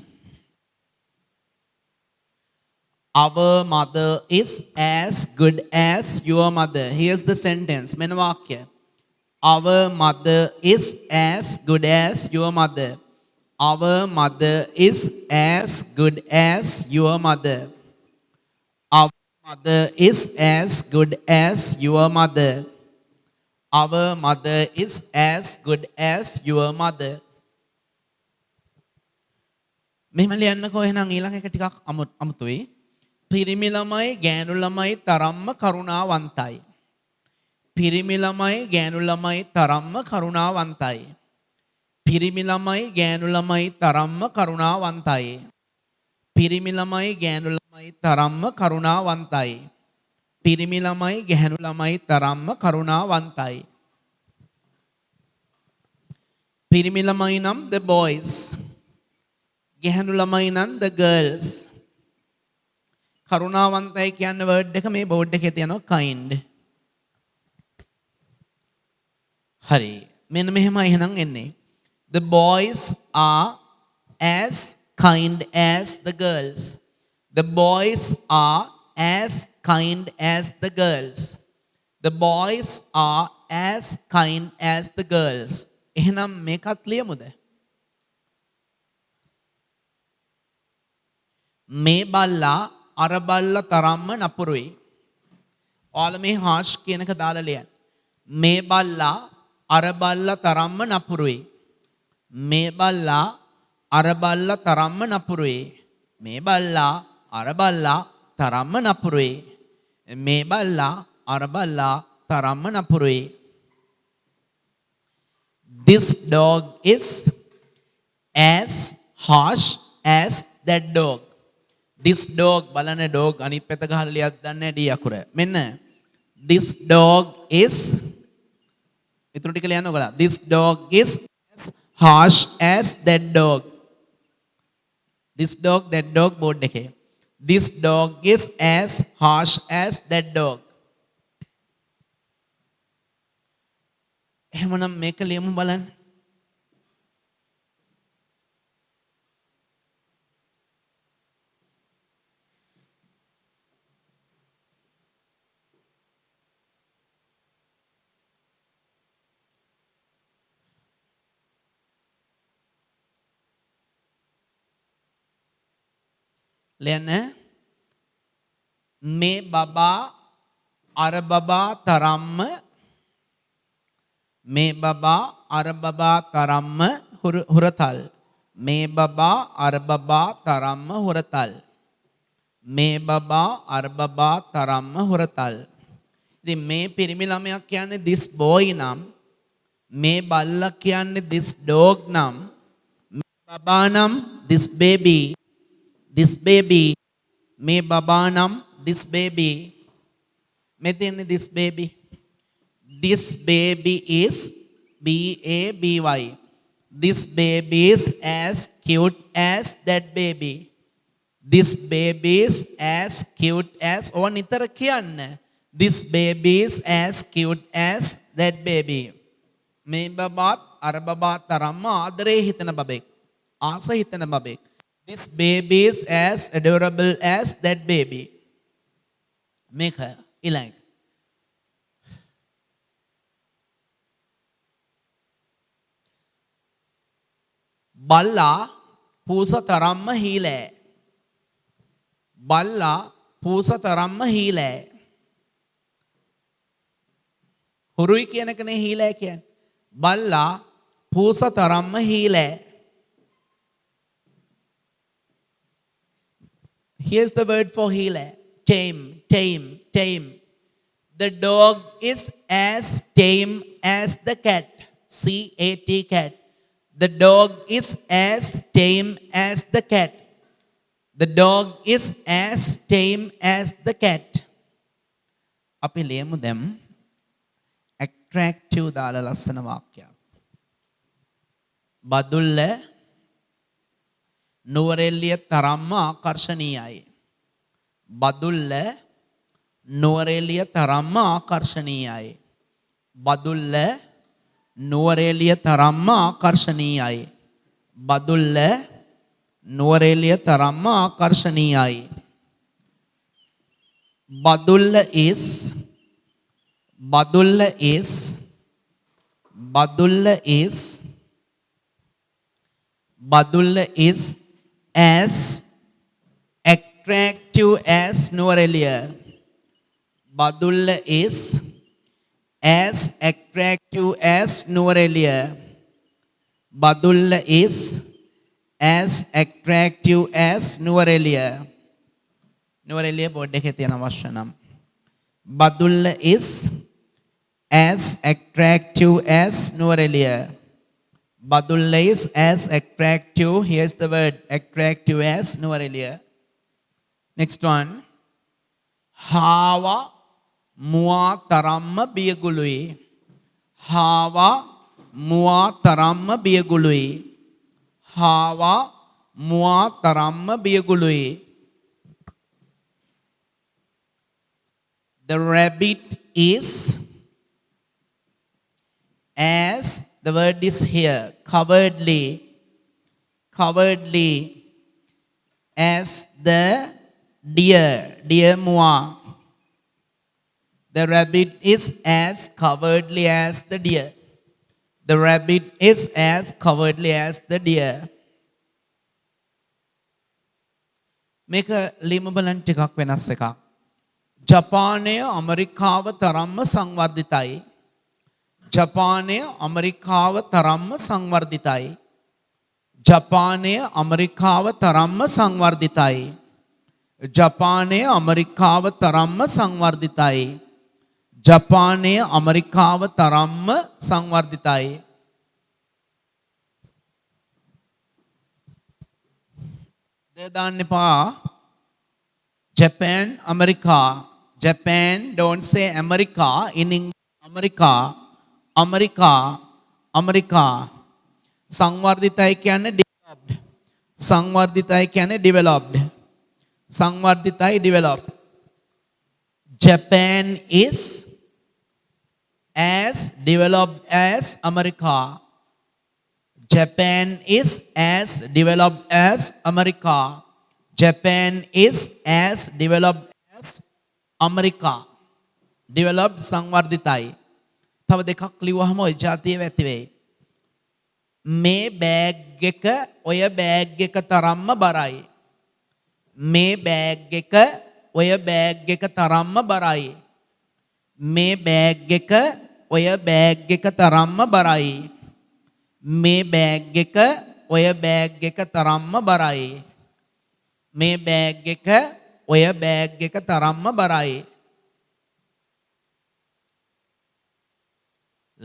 Our mother is as good as your mother. Here's the sentence. මෙන්න වාක්‍ය. Our mother is as good as your mother. Our mother is as good as your mother. Our mother is as good as your mother. Our mother is as good as your mother. මෙහෙම ලියන්නකෝ එහෙනම් ඊළඟ එක ටිකක් අමුතුයි. පිරිමි ළමයි ගෑනු ළමයි තරම්ම කරුණාවන්තයි. පිරිමි ළමයි ගෑනු ළමයි තරම්ම කරුණාවන්තයි. පිරිමි ළමයි ගෑනු ළමයි තරම්ම කරුණාවන්තයි. පිරිමි ළමයි ගෑනු ළමයි තරම්ම කරුණාවන්තයි. පිරිමි ළමයි ගෑනු ළමයි තරම්ම කරුණාවන්තයි. පිරිමි ළමයි නම් the boys. ගැහැණු ළමයි නම් the girls. කරුණාවන්තයි කියන වර්ඩ් එක මේ බෝඩ් එකේ තියෙනවා kind. හරි. මෙන්න මෙහෙමයි එහෙනම් එන්නේ. The boys are as kind as the girls. The boys are as kind as the girls. The boys are as kind as the girls. එහෙනම් මේකත් ලියමුද? මේ බල්ලා අර බල්ලා තරම්ම නපුරුයි. ඔයාලා මේ harsh කියන එක දාලා ලියන්න. මේ බල්ලා අර බල්ලා තරම්ම නපුරුයි. මේ බල්ලා අර බල්ලා තරම්ම නපුරුයි. මේ බල්ලා අර බල්ලා තරම්ම නපුරුයි. මේ බල්ලා අර බල්ලා තරම්ම නපුරුයි. This dog is as harsh as that dog. This dog බලන්න dog අනිත් පැත්ත ගහලා ලියක් දන්නේ D අකුර. මෙන්න this dog is ඊටු ටික ලියන්න ඔයගොල්ලෝ. This dog is as harsh as that dog. This dog that dog board එකේ. This dog is as harsh as that dog. එහෙමනම් මේක ලියමු බලන්න. ලියන්න. මේ බබා අර බබා තරම්ම මේ බබා අර බබා තරම්ම හුරතල්. මේ බබා අර බබා තරම්ම හුරතල්. මේ බබා අර බබා තරම්ම හුරතල්. ඉතින් මේ පිරිමි ළමයා කියන්නේ this boy නම්, මේ බල්ලා කියන්නේ this dog නම්, මේ බබා නම් this baby. This baby. මේ බබා නම් this baby. මේ තියෙන්නේ this baby. This baby is B-A-B-Y. This baby is as cute as that baby. This baby is as cute as ඕවා නිතර කියන්න. This baby is as cute as that baby. මේ බබාත් අර බබා තරම්ම ආදරේ හිතන බබෙක්. ආස හිතන බබෙක්. This baby is as adorable as that baby. මේක ඊළඟ. බල්ලා පූස තරම්ම හීලෑ. බල්ලා පූස තරම්ම හීලෑ. හුරුයි කියන එකනේ හීලෑ කියන්නේ. බල්ලා පූස තරම්ම හීලෑ. Here's the word for healer. Tame, tame, tame. The dog is as tame as the cat. C-A-T, cat. The dog is as tame as the cat. The dog is as tame as the cat. අපි ලියමු දැන් attractive දාලා ලස්සන වාක්‍යයක්. බදුල්ල නුවරඑළිය තරම්ම ආකර්ශනීයයි. බදුල්ල නුවරඑළිය තරම්ම ආකර්ශනීයයි. බදුල්ල නුවරඑළිය තරම්ම ආකර්ශනීයයි. බදුල්ල නුවරඑළිය තරම්ම ආකර්ශනීයයි. Badulla is Badulla is Badulla is Badulla is as attractive as Nuwara Eliya. Badulla is as attractive as Nuwara Eliya. Badulla is as attractive as Nuwara Eliya. Nuwara Eliya board එකේ තියෙන අවශ්‍ය නම්. Badulla is as attractive as Nuwara Eliya. Badulla is as attractive. Here's the word attractive as Nuwara Eliya. Next one. Hawa මුවා තරම්ම බියගුළුයි. Hawa මුවා තරම්ම බියගුළුයි. Hawa මුවා තරම්ම බියගුළුයි. The rabbit is as, the word is here, cowardly, cowardly as the deer, deer mua. The rabbit is as cowardly as the deer. The rabbit is as cowardly as the deer. මේක ලියමු බලන්න ටිකක් වෙනස් එකක්. ජපානය ඇමරිකාව තරම්ම සංවර්ධිතයි. ජපානය ඇමරිකාව තරම්ම සංවර්ධිතයි. ජපානය ඇමරිකාව තරම්ම සංවර්ධිතයි. ජපානය ඇමරිකාව තරම්ම සංවර්ධිතයි. ජපානය ඇමරිකාව තරම්ම සංවර්ධිතයි. දාන්න එපා. Japan, America. Japan, don't say America in English. America, America, America. සංවර්ධිතයි කියන්නේ developed. සංවර්ධිතයි කියන්නේ developed. සංවර්ධිතයි developed. Japan is as developed as America. Japan is as developed as America. Japan is as developed as America. Developed සංවර්ධිතයි. තව දෙකක් ලිව්වහම ඔය જાතිය ඇති වෙයි. මේ bag එක ඔය බෑග් එක තරම්ම බරයි. මේ බෑග් එක ඔය බෑග් එක තරම්ම බරයි. මේ බෑග් එක ඔය බෑග් එක තරම්ම බරයි. මේ බෑග් එක ඔය බෑග් එක තරම්ම බරයි. මේ බෑග් එක ඔය බෑග් එක තරම්ම බරයි.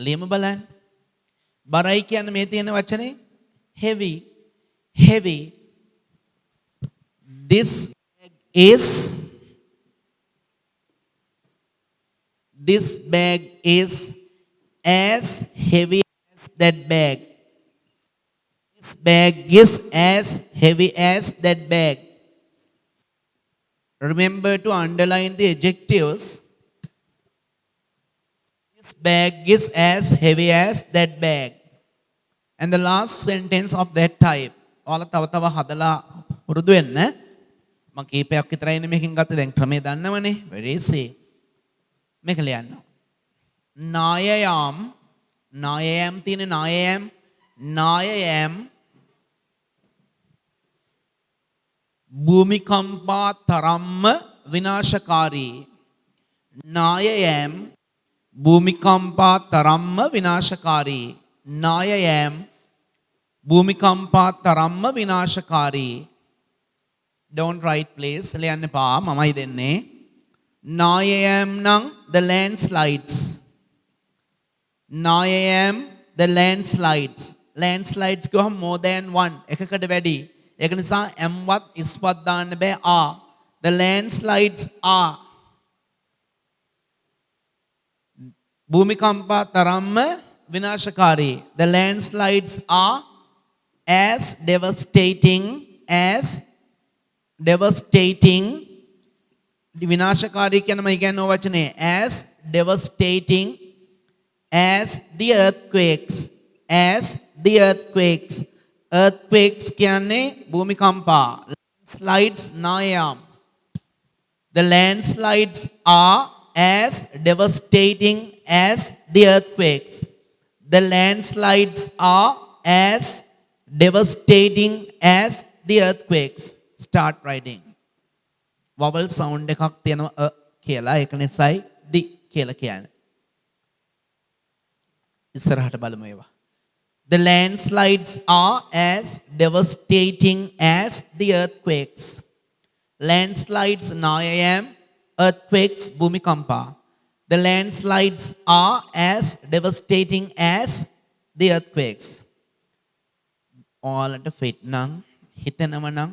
ලියමු බලන්න. බරයි කියන්නේ මේ තියෙන වචනේ heavy, heavy. This bag is as heavy as that bag. This bag is as heavy as that bag. Remember to underline the adjectives. This bag is as heavy as that bag. And the last sentence of that type. ඔයාලා තව තව හදලා පුරුදු වෙන්න. මම කීපයක් විතරයිනේ මේකෙන් ගත්තේ. දැන් ක්‍රමය දන්නවනේ. very easy. මේක ලියන්න. නායයම් නායයම් තියෙන නායයම් නායයම් භූමිකම්පා තරම්ම විනාශකාරී. නායයම් භූමිකම්පා තරම්ම විනාශකාරී. නායයම් භූමිකම්පා තරම්ම විනාශකාරී. Don't write please. ලියන්න එපා. මමයි දෙන්නේ. 9 am නම් the landslides. 9 am the landslides. Landslides ගොහම more than one. එකකට වැඩි. ඒක නිසා am වත් is වත් දාන්න බෑ are. The landslides are. භූමිකම්පා තරම්ම විනාශකාරී. The landslides are as devastating විනාශකාරී කියන මම කියන්නේ ඔය වචනේ as devastating as the earthquakes කියන්නේ භූමිකම්පා landslides නායම්. The landslides are as devastating as the earthquakes. The landslides are as devastating as the earthquakes. Start writing. Vowel sound එකක් තියෙනවා කියලා ඒක නිසායි the කියලා කියන්නේ. ඉස්සරහට බලමු ඒවා. The landslides are as devastating as the earthquakes. Landslides 9 am, earthquakes භූමිකම්පා. The landslides are as devastating as the earthquakes. ඔයාලට ෆිට නම් හිතනම නම්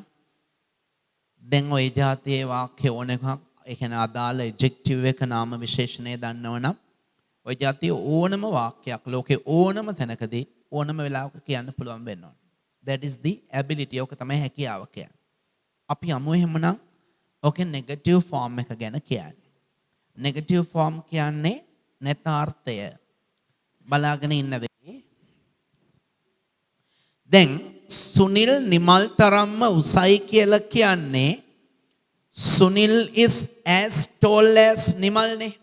දැන් ওই જાතියේ වාක්‍ය ඕන එකක් ඒ කියන්නේ අදාළ adjective එක නාම විශේෂණය දන්නවනම් ওই જાතියේ ඕනම වාක්‍යයක් ලෝකේ ඕනම තැනකදී ඕනම වෙලාවක කියන්න පුළුවන් වෙන්න ඕන. That is the ability. ඔක තමයි හැකියාව කියන්නේ. අපි යමු එහෙමනම් ඔකේ negative form එක ගැන කියන්නේ. Negative form කියන්නේ නැතාර්ථය. බලාගෙන ඉන්න වෙයි. දැන් සුනිල් නිමල් තරම්ම උසයි කියලා කියන්නේ Sunil is as tall as නිමල්නේ.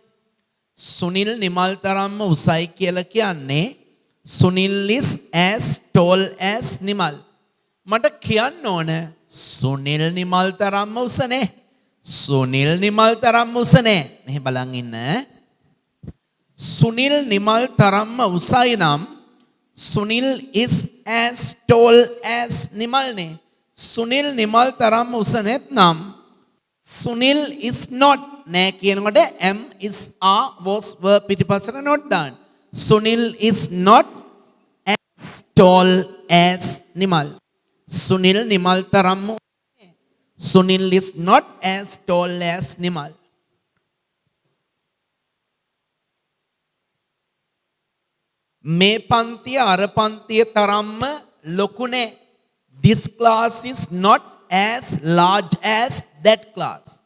Sunil Nimal තරම්ම උසයි කියලා කියන්නේ Sunil is as tall as Nimal. මට කියන්න ඕන සුනිල් නිමල් තරම්ම උස නේ. සුනිල් නිමල් තරම්ම උස නේ. මෙහෙ බලන් ඉන්න. සුනිල් නිමල් තරම්ම උසයි නම් Sunil is as tall as නිමල්නේ. Sunil Nimal තරම්ම උස නැත්නම් Sunil is not නෑ කියනකොට am is are was were පිටිපස්සට not දාන්න. Sunil is not as tall as Nimal. Sunil Nimal තරම්ම Sunil is not as tall as Nimal. මේ පන්තිය අර පන්තිය තරම්ම ලොකුනේ. This class is not as large as that class.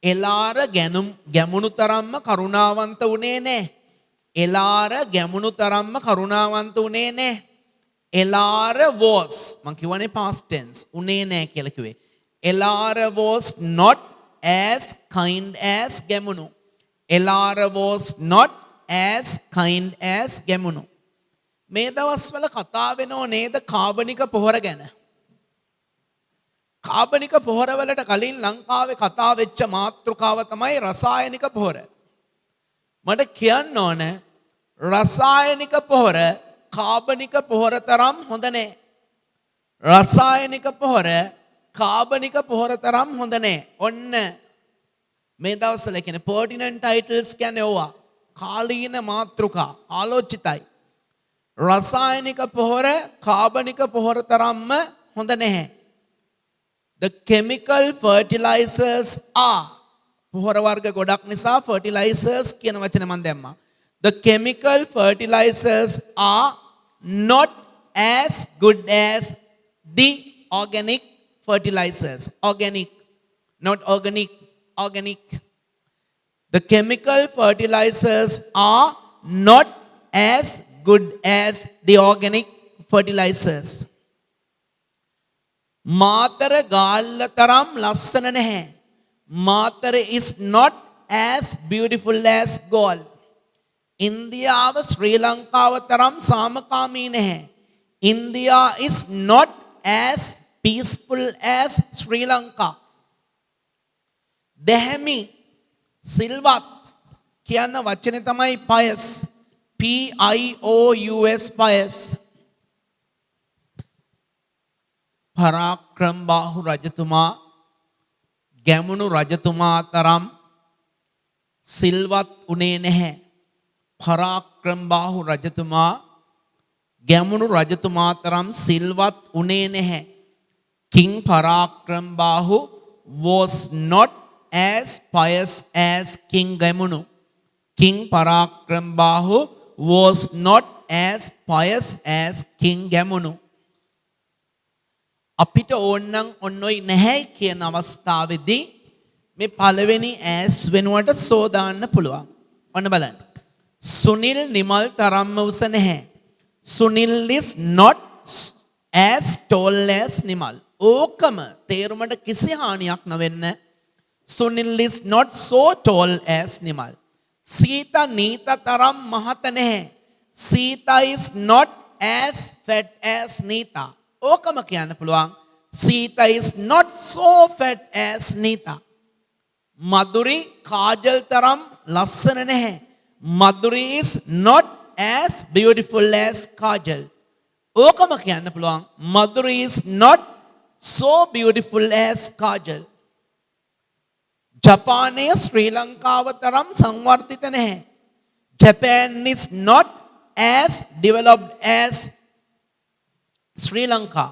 Elara Gemunu තරම්ම කරුණාවන්ත උනේ නෑ. එලාර ගැමුණු තරම්ම කරුණාවන්ත උනේ නෑ. එලාර was මං කියවනේ past tense උනේ නෑ කියලා කිව්වේ. Elara was not as kind as Gemunu. Elara was not as kind as Gemunu. මේ දවස්වල කතා වෙනව නේද කාබනික පොහොර ගැන. කාබනික පොහොර වලට කලින් ලංකාවේ කතා වෙච්ච මාතෘකාව තමයි රසායනික පොහොර. මට කියන්න ඕන රසායනික පොහොර කාබනික පොහොර තරම් හොඳ නෑ. රසායනික පොහොර කාබනික පොහොර තරම් හොඳ නෑ. ඔන්න මේ දවස්වල කියන්නේ pertinent titles කියන්නේ ඕවා. කාලීන මාතෘකා ආලෝචිතයි. රසායනික පොහොර කාබනික පොහොර තරම්ම හොඳ නැහැ. The chemical fertilizers are පොහොර වර්ග ගොඩක් නිසා fertilizers කියන වචනේ මම දැම්මා. The chemical fertilizers are not as good as the organic fertilizers. Organic, not organic, organic. The chemical fertilizers are not as good as the organic fertilizers. Matara Galle තරම් ලස්සන නැහැ. Matara is not as beautiful as goal. ඉන්දියාව ශ්‍රී ලංකාව තරම් සාමකාමී නැහැ. India is not as peaceful as Sri Lanka. දැහැමි සිල්වත් කියන වචනේ තමයි pious. Pious pious. පරාක්‍රමබාහු රජතුමා ගැමුණු රජතුමා තරම් සිල්වත් උනේ නැහැ. පරාක්‍රමබාහු රජතුමා ගැමුණු රජතුමා තරම් සිල්වත් උනේ නැහැ. King Parakrambahu was not as pious as King Gamunu. King Parakrambahu was not as pious as King Gamunu. අපිට ඕනනම් ඔන්නොයි නැහැයි කියන අවස්ථාවේදී මේ පළවෙනි ඇස් වෙනුවට සෝදාන්න පුළුවන්. ඔන්න බලන්න. සුනිල් නිමල් තරම්ම උස නැහැ. Sunil is not as tall as Nimal. ඕකම තේරුමට කිසි හානියක් නොවෙන්න. Sunil is not so tall as Nimal. Sita Nita තරම් මහත නැහැ. Sita is not as fat as Nita. ඕකම කියන්න පුළුවන්. Sita is not so fat as Nita. Madhuri Kajal තරම් ලස්සන නැහැ. Madhuri is not as beautiful as Kajal. ඕකම කියන්න පුළුවන්. Madhuri is not so beautiful as Kajal. ජපානයේ ශ්‍රී ලංකාව තරම් සංවර්ධිත නැහැ. Japan is not as developed as Sri Lanka.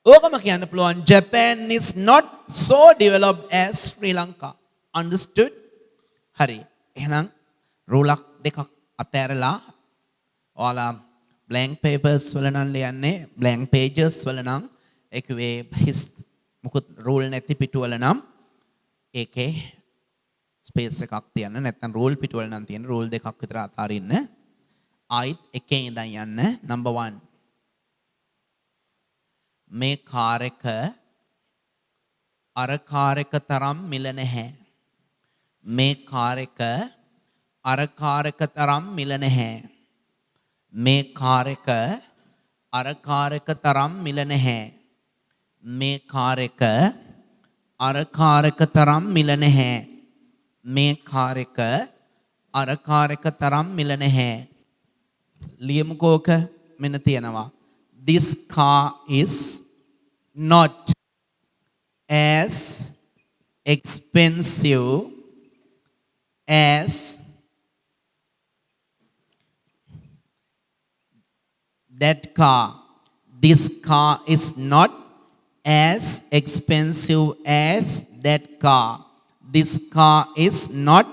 ඕකම කියන්න පුළුවන්. Japan is not so developed as Sri Lanka. Understood? හරි. එහෙනම් රූලක් දෙකක් අතෑරලා ඔයාලා blank papers වල නම් ලියන්නේ blank pages වල නම් ඒකේ හිස් මොකද rule නැති පිටු වල නම් ඒකේ space එකක් තියන්න නැත්නම් rule පිටු වල නම් තියෙන rule දෙකක් විතර අතාරින්න ආයිත් එකේ ඉඳන් යන්න number 1 මේ කාර් එක අර කාර් එක තරම් මිල නැහැ මේ කාර් එක අර කාර් එක තරම් මිල නැහැ මේ කාර් එක අර කාර් එක තරම් මිල නැහැ මේ කාර් එක අර කාර් එක තරම් මිල නැහැ මේ කාර් එක අර කාර් එක තරම් මිල නැහැ ලියමුකෝක මෙන්න තියෙනවා this car is not as expensive as that car. This car is not as expensive as that car. This car is not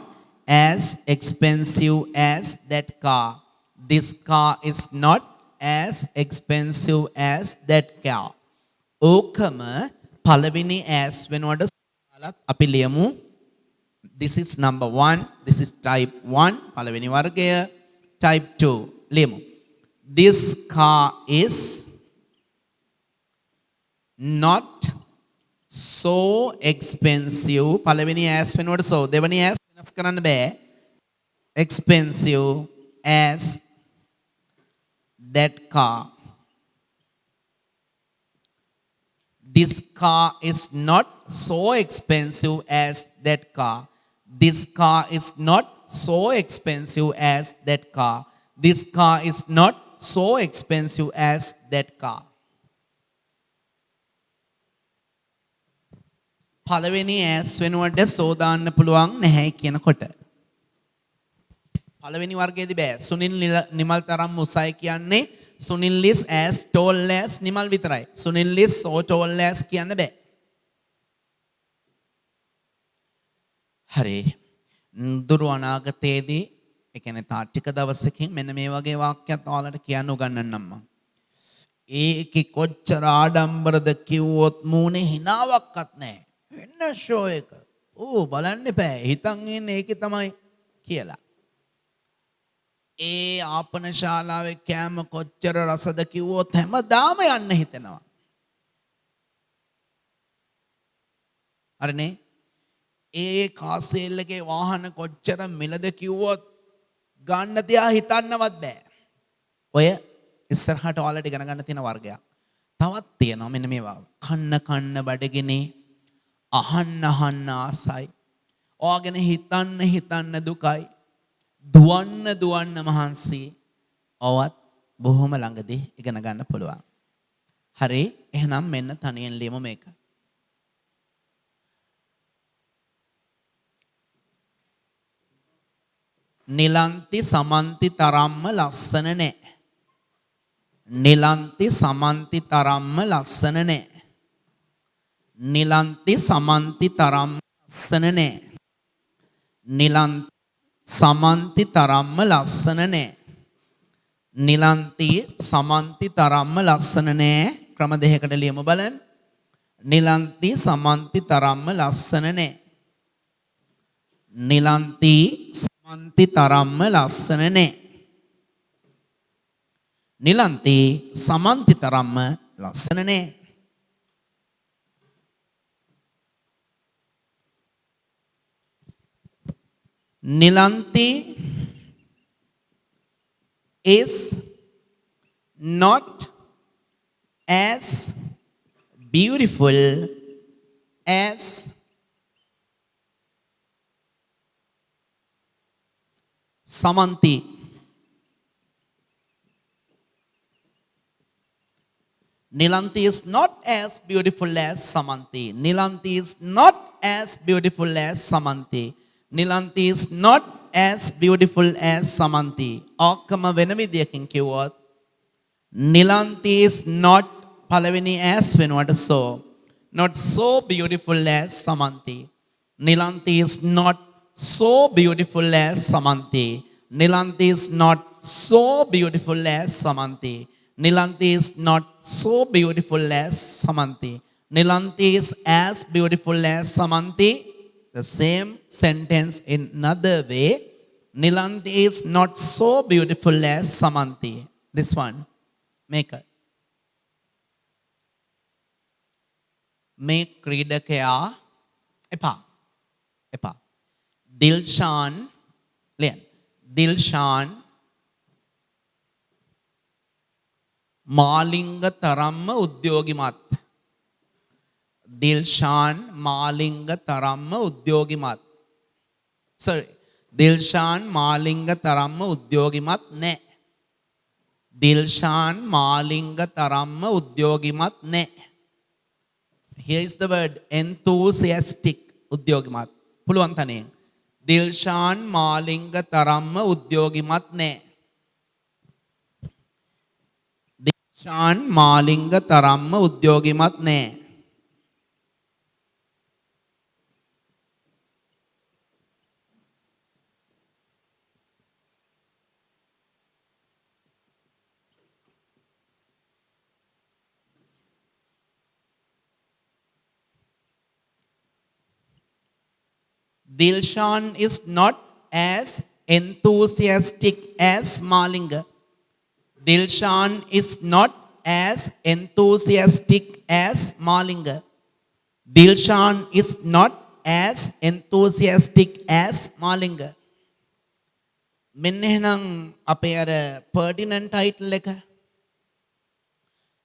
as expensive as that car. This car is not as expensive as that car. ඕකම පළවෙනි as වෙනකොට අපි ලියමු. This is number 1. This is type 1. පළවෙනි වර්ගය. Type 2. ලියමු. This car is not so expensive. පළවෙනි as වෙනකොට so දෙවෙනි as වෙනස් කරන්න බෑ. Expensive as that car. This car is not so expensive as that car. This car is not so expensive as that car. This car is not so expensive as that car. පළවෙනි as වෙනුවට සෝදාන්න පුළුවන් නැහැ කියනකොට පළවෙනි වර්ගයේදී බෑ සුනිල් නිමල් තරම් උසයි කියන්නේ Sunil is as tall as Nimal විතරයි. Sunil is so tall as කියන්න බෑ. හරි. දුරු අනාගතයේදී ඒ කියන්නේ තා ටික දවසකින් මෙන්න මේ වගේ වාක්‍යයක් ඔයාලට කියන්න උගන්වන්නම් මම. ඒකේ කොච්චර ආඩම්බරද කිව්වොත් මූණේ හිනාවක්වත් නැහැ. වෙන ෂෝ එක. ඕ බලන්න එපා. හිතන් ඉන්නේ ඒකේ තමයි කියලා. ඒ ආපන ශාලාවේ කෑම කොච්චර රසද කිව්වොත් හැමදාම යන්න හිතෙනවා. හරිනේ? ඒ කාසෙල් එකේ වාහන කොච්චර මිලද කිව්වොත් ගන්න තියා හිතන්නවත් බෑ. ඔය ඉස්සරහට ඔයාලට ඉගෙන ගන්න තියෙන වර්ගයක්. තවත් තියෙනවා මෙන්න මේවා. කන්න කන්න බඩගිනේ අහන්න අහන්න ආසයි. ඔයාගෙන හිතන්න හිතන්න දුකයි. දුවන්න දුවන්න මහන්සි ඔවත් බොහොම ළඟදී ඉගෙන ගන්න පුළුවන්. හරි එහෙනම් මෙන්න තනියෙන් ලියමු මේක. නිලන්ති සමන්ති තරම්ම ලස්සන නෑ. නිලන්ති සමන්ති තරම්ම ලස්සන නෑ. නිලන්ති සමන්ති තරම්ම ලස්සන නෑ. නිලන්ති සමන්ති තරම්ම ලස්සන නෑ. නිලන්ති සමන්ති තරම්ම ලස්සන නෑ. ක්‍රම දෙකකට ලියමු බලන්න. නිලන්ති සමන්ති තරම්ම ලස්සන නෑ. නිලන්ති සමන්ති තරම්ම ලස්සන නෑ. නිලන්ති සමන්ති තරම්ම ලස්සන නෑ. Nilanti is not as beautiful as Samanti. Nilanti is not as beautiful as Samanti. Nilanti is not as beautiful as Samanti. Nilanti is not as beautiful as Samanti. Akkama වෙන විදියකින් කිව්වොත් Nilanti is not පළවෙනි as වෙනුවට so not so beautiful as Samanti. Nilanti is not so beautiful as Samanti. Nilanti is not so beautiful as Samanti. Nilanti is not so beautiful as Samanti. Nilanti is as beautiful as Samanti. The same sentence in another way. Nilanti is not so beautiful as Samanti. This one. Make it. Make क्रीडकया एपा एपा दिलशान लेन दिलशान मालिंग तरम्म उद्योगिमත් दिलशान मालिंग तरम्म उद्योगिमත් sorry Dilshan मालिंग तरम्म उद्योगिमත් ने दिलशान मालिंग तरम्म उद्योगिमත් ने here is the word enthusiastic उद्योगिमත් පුළුවන් තනියෙන් दिलशान मालिंग तरम्म उद्योगिमත් ने दिलशान मालिंग तरम्म उद्योगिमත් ने Dilshan is not as enthusiastic as Malinga. Dilshan is not as enthusiastic as Malinga. Dilshan is not as enthusiastic as Malinga. මෙන්න එහෙනම් අපේ අර pertinent title එක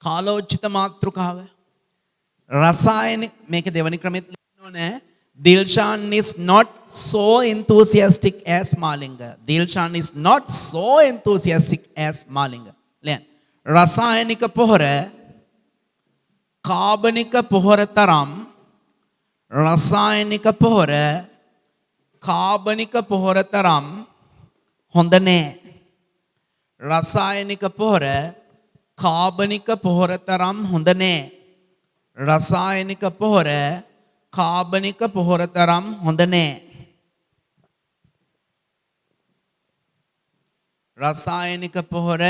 කාලෝචිත මාතෘකාව රසායනික මේක දෙවනි ක්‍රමෙත් ලියන්න ඕනේ. Dilshan is not so enthusiastic as Malinga. Dilshan is not so enthusiastic as Malinga. Learn. රසායනික පොහොර කාබනික පොහොර තරම් රසායනික පොහොර කාබනික පොහොර තරම් හොඳ නෑ. රසායනික පොහොර කාබනික පොහොර තරම් හොඳ නෑ. රසායනික පොහොර කාබනික පොහොර තරම් හොඳ නෑ. රසායනික පොහොර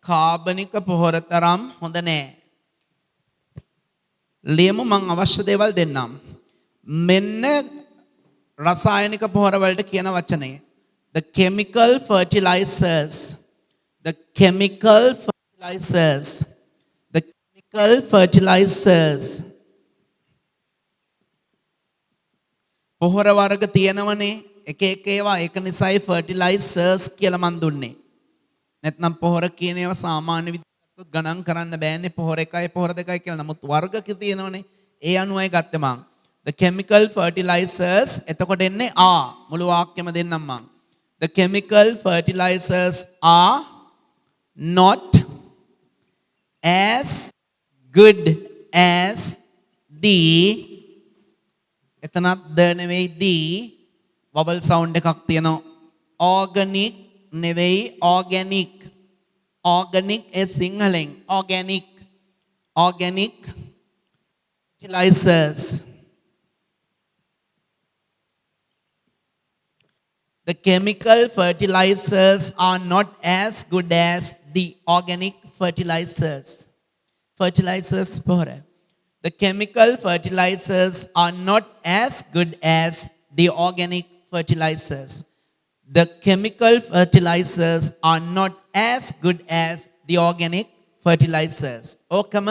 කාබනික පොහොර තරම් හොඳ නෑ. ලියමු මං අවශ්‍ය දේවල් දෙන්නම්. මෙන්න රසායනික පොහොර වලට කියන වචනය. The chemical fertilizers. The chemical fertilizers. The chemical fertilizers. පොහොර වර්ග තියෙනවනේ එක එක ඒවා ඒක නිසායි ෆර්ටිලයිසර්ස් කියලා මන් දුන්නේ. නැත්නම් පොහොර කියන ඒවා සාමාන්‍ය විදිහට ගණන් කරන්න බෑනේ පොහොර එකයි පොහොර දෙකයි කියලා. නමුත් වර්ග තියෙනවනේ. ඒ අනුවයි ගත්තේ මං. The chemical fertilizers එතකොට එන්නේ are මුළු වාක්‍යෙම දෙන්නම් මං. The chemical fertilizers are not as good as the එතනත් ද නෙවෙයි the vowel sound එකක් තියෙනවා. organic නෙවෙයි organic. organic is සිංහලෙන් organic. organic fertilizers. The chemical fertilizers are not as good as the organic fertilizers. Fertilizers pore. The chemical fertilizers are not as good as the organic fertilizers. The chemical fertilizers are not as good as the organic fertilizers. ඕකම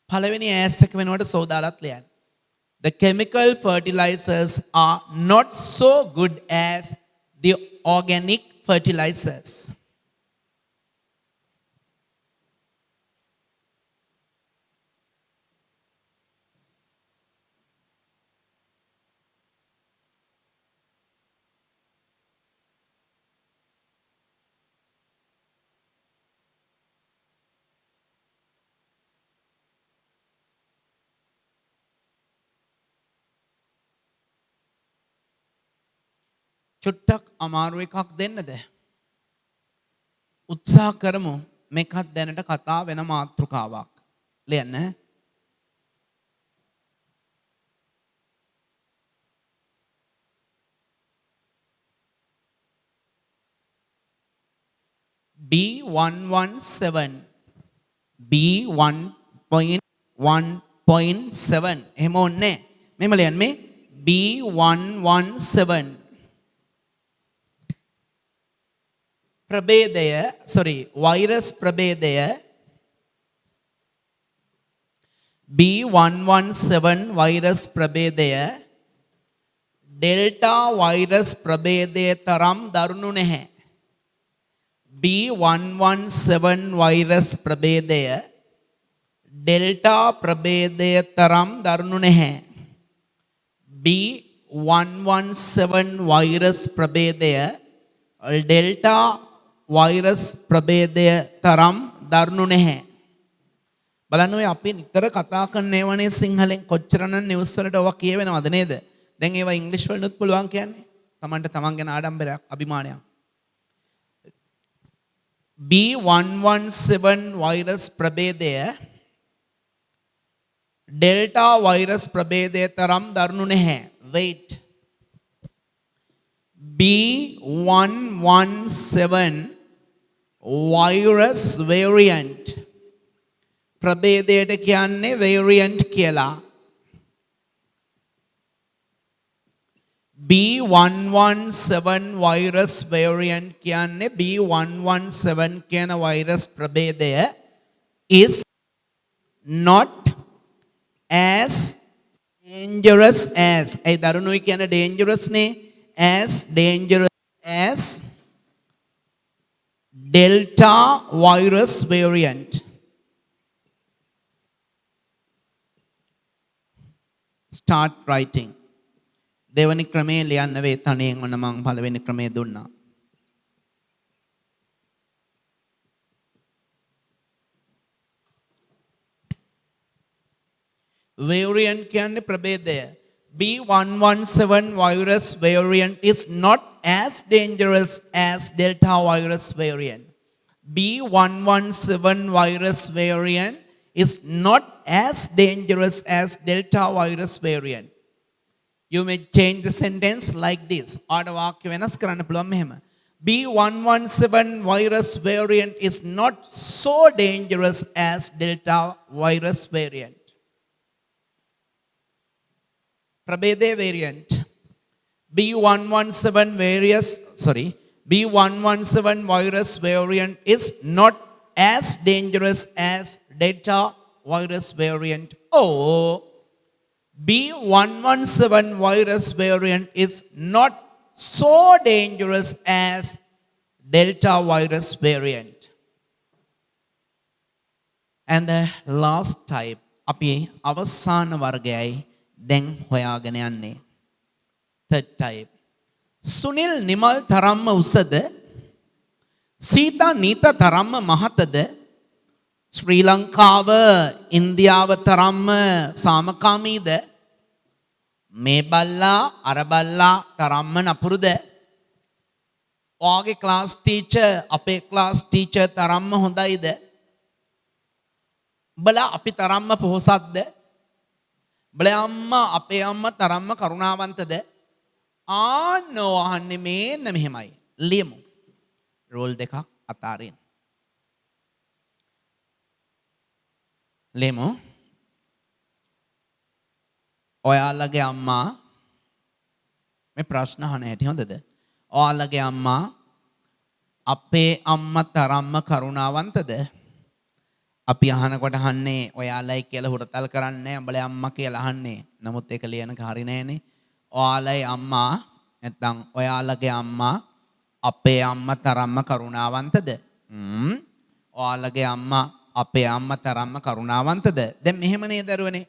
පළවෙනි ඇස් එක වෙනකොට සෝදාලත් ලියන්න. The chemical fertilizers are not so good as the organic fertilizers. චුට්ටක් අමාරු එකක් දෙන්නද? උත්සාහ කරමු මේකත් දැනට කතා වෙන මාතෘකාවක්. ලියන්න. B117 B1.1.7 එහෙම ඕනේ. මෙහෙම ලියන්න මේ B117 ප්‍රභේදය වෛරස් ප්‍රභේදය B117 වෛරස් ප්‍රභේදය ඩෙල්ටා වෛරස් ප්‍රභේදය තරම් දරුණු නැහැ. B117 වෛරස් ප්‍රභේදය ඩෙල්ටා ප්‍රභේදය තරම් දරුණු නැහැ. B117 වෛරස් ප්‍රභේදය ඩෙල්ටා වෛරස් ප්‍රභේදය තරම් දරුණු නැහැ. බලන්න ඔය අපි නිතර කතා කරන ඒවානේ සිංහලෙන් කොච්චරනම් නිවුස් වලට ඔවා කියවෙනවද නේද? දැන් ඒවා ඉංග්‍රීසි වලත් පුළුවන් කියන්නේ. Tamanට තමන් ගැන ආඩම්බරයක් අභිමානයක්. B117 වෛරස් ප්‍රභේදය ඩෙල්ටා වෛරස් ප්‍රභේදය තරම් දරුණු නැහැ. Wait. B117 virus variant ප්‍රභේදයට කියන්නේ variant කියලා. B117 virus variant කියන්නේ B117 කියන virus ප්‍රභේදය is not as dangerous as ඒ දරුණුයි කියන dangerous නේ as dangerous as Delta virus variant. Start writing. දෙවනි ක්‍රමයේ ලියන්න වේ තනියෙන් ඔන්න මම පළවෙනි ක්‍රමය දුන්නා. Variant කියන්නේ ප්‍රභේදය. B117 virus variant is not as dangerous as Delta virus variant. B117 virus variant is not as dangerous as Delta virus variant. You may change the sentence like this. ආඩ වාක්‍ය වෙනස් කරන්න පුළුවන් මෙහෙම. B117 virus variant is not so dangerous as Delta virus variant. Prabhede variant. B117 virus variant is not as dangerous as Delta virus variant. Or B117 virus variant is not so dangerous as Delta virus variant. And the last type, අපි අවසාන වර්ගයයි දැන් හොයාගෙන යන්නේ. Third type. Sunil Nimal තරම්ම උසද? සීතා නීතා තරම්ම මහතද? ශ්‍රී ලංකාව ඉන්දියාව තරම්ම සාමකාමීද? මේ බල්ලා අර බල්ලා තරම්ම නපුරුද? ඔයාගේ ක්ලාස් ටීචර් අපේ ක්ලාස් ටීචර් තරම්ම හොඳයිද? බලා අපි තරම්ම පොහොසත්ද? බලා අම්මා අපේ අම්මා තරම්ම කරුණාවන්තද? ආන්නෝ අහන්නේ මේන්න මෙහෙමයි. ලියමු. රෝල් දෙකක් අතාරින්. ලියමු. ඔයාලගේ අම්මා මේ ප්‍රශ්න අහන හැටි හොඳද? ඔයාලගේ අම්මා අපේ අම්මා තරම්ම කරුණාවන්තද? අපි අහනකොට අහන්නේ ඔයාලයි කියලා හුරතල් කරන්නේ උඹලේ අම්මා කියලා අහන්නේ. නමුත් ඒක ලියනක හරි නෑනේ. ඔයාලයි අම්මා නැත්නම් ඔයාලගේ අම්මා අපේ අම්මා තරම්ම කරුණාවන්තද? ඔයාලගේ අම්මා අපේ අම්මා තරම්ම කරුණාවන්තද? දැන් මෙහෙමනේ දරුවනේ.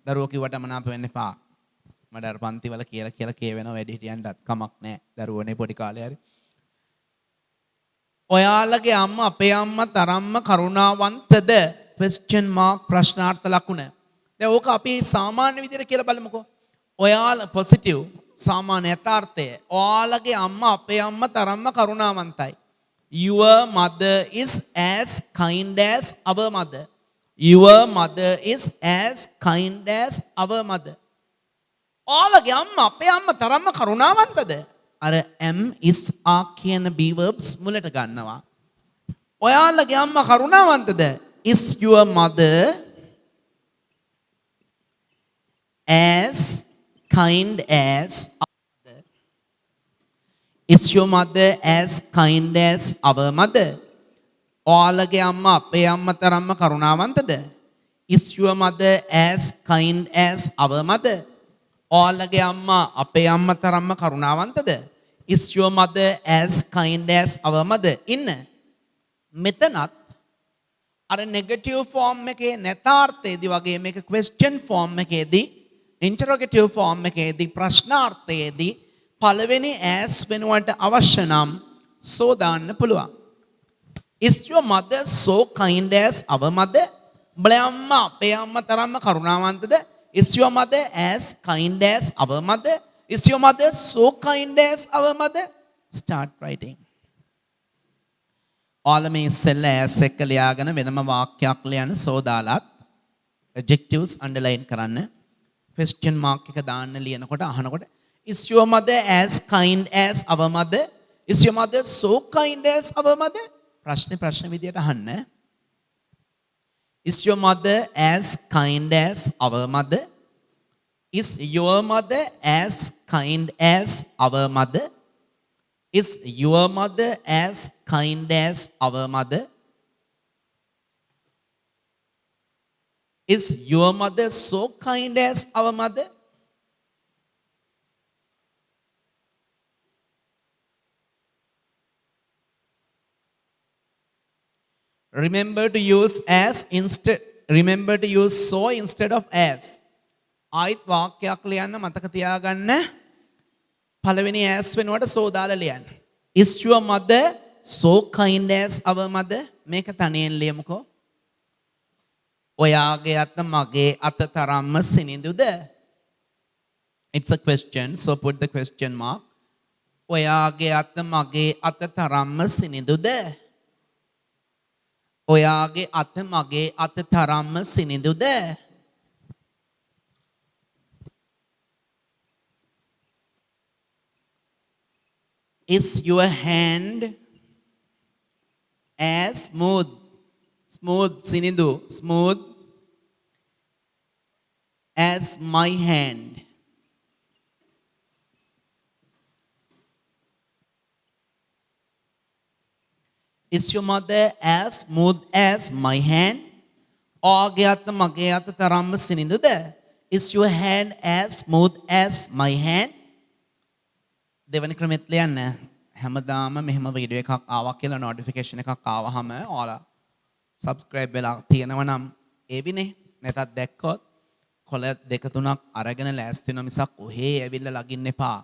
දරුවෝ කිව්වට මනාප වෙන්න එපා. මඩ අර පන්ති වල කියලා කියවෙනවා වැඩි හිටියන්ටත් කමක් නැහැ. දරුවනේ පොඩි කාලේ හරි. ඔයාලගේ අම්මා අපේ අම්මා තරම්ම කරුණාවන්තද? question mark ප්‍රශ්නාර්ථ ලකුණ. දැන් ඕක අපි සාමාන්‍ය විදිහට කියලා බලමුකෝ. ඔයාලා positive සාමාන්‍ය යථාර්ථය. ඔයාලගේ අම්මා අපේ අම්මා තරම්ම කරුණාවන්තයි. Your mother is as kind as our mother. Your mother is as kind as our mother. ඔයාලගේ අම්මා අපේ අම්මා තරම්ම කරුණාවන්තද? අර am is are කියන be verbs මුලට ගන්නවා. ඔයාලගේ අම්මා කරුණාවන්තද? Is your mother as kind as our mother? Is your mother as kind as our mother? ඔයාලගේ අම්මා අපේ අම්මා තරම්ම කරුණාවන්තද? Is your mother as kind as our mother? ඔයාලගේ අම්මා අපේ අම්මා තරම්ම කරුණාවන්තද? Is your mother as kind as our mother? ඉන්න. මෙතනත් අර නෙගටිව් ෆෝම් එකේ නැතාර්ථයේදී වගේ මේක ක්වෙස්චන් ෆෝම් එකේදී ඉන්ටරොගේටිව් ෆෝම් එකේදී ප්‍රශ්නාර්ථයේදී පළවෙනි as වෙනුවට අවශ්‍ය නම් so දාන්න පුළුවන්. Is your mother so kind as our mother? උඹලේ අම්මා අපේ අම්මා තරම්ම කරුණාවන්තද? Is your mother as kind as our mother? Is your mother so kind as our mother? Start writing. ඔයාලා මේ ඉස්සෙල්ලා as එක ලියාගෙන වෙනම වාක්‍යයක් ලියන්න සෝදාලත් adjectives underline කරන්න. question mark එක දාන්න ලියනකොට අහනකොට is your mother as kind as our mother? Is your mother so kind as our mother? ප්‍රශ්න විදියට අහන්න. Is your mother as kind as our mother? Is your mother as kind as our mother? Is your mother as kind as our mother? Is your mother so kind as our mother? Remember to use as instead. Remember to use so instead of as. ආයිත් වාක්‍යයක් ලියන්න මතක තියාගන්න. පළවෙනි as වෙනුවට so දාලා ලියන්න. Is your mother so kind as our mother? මේක තනියෙන් ලියමුකෝ. ඔයාගේ අත මගේ අත තරම්ම සිනිඳුද? It's a question, so put the question mark. ඔයාගේ අත මගේ අත තරම්ම සිනිඳුද? ඔයාගේ අත මගේ අත තරම්ම සිනිඳුද? Is your hand as smooth? Smooth සිනිඳු smooth as my hand? Is your mother as smooth as my hand? ඔයාගේ අත මගේ අත තරම්ම සිනිඳුද? Is your hand as smooth as my hand? දෙවැනි ක්‍රමෙත් ලියන්න. හැමදාම මෙහෙම වීඩියෝ එකක් ආවා කියලා නොටිෆිකේෂන් එකක් ආවහම ඔයාලා subscribe වෙලා තියෙනවා නම් ඒවිනේ. නැතත් දැක්කොත් කොළ දෙක තුනක් අරගෙන ලෑස්ති වෙන මිසක් ඔහේ ඇවිල්ලා ලගින්න එපා.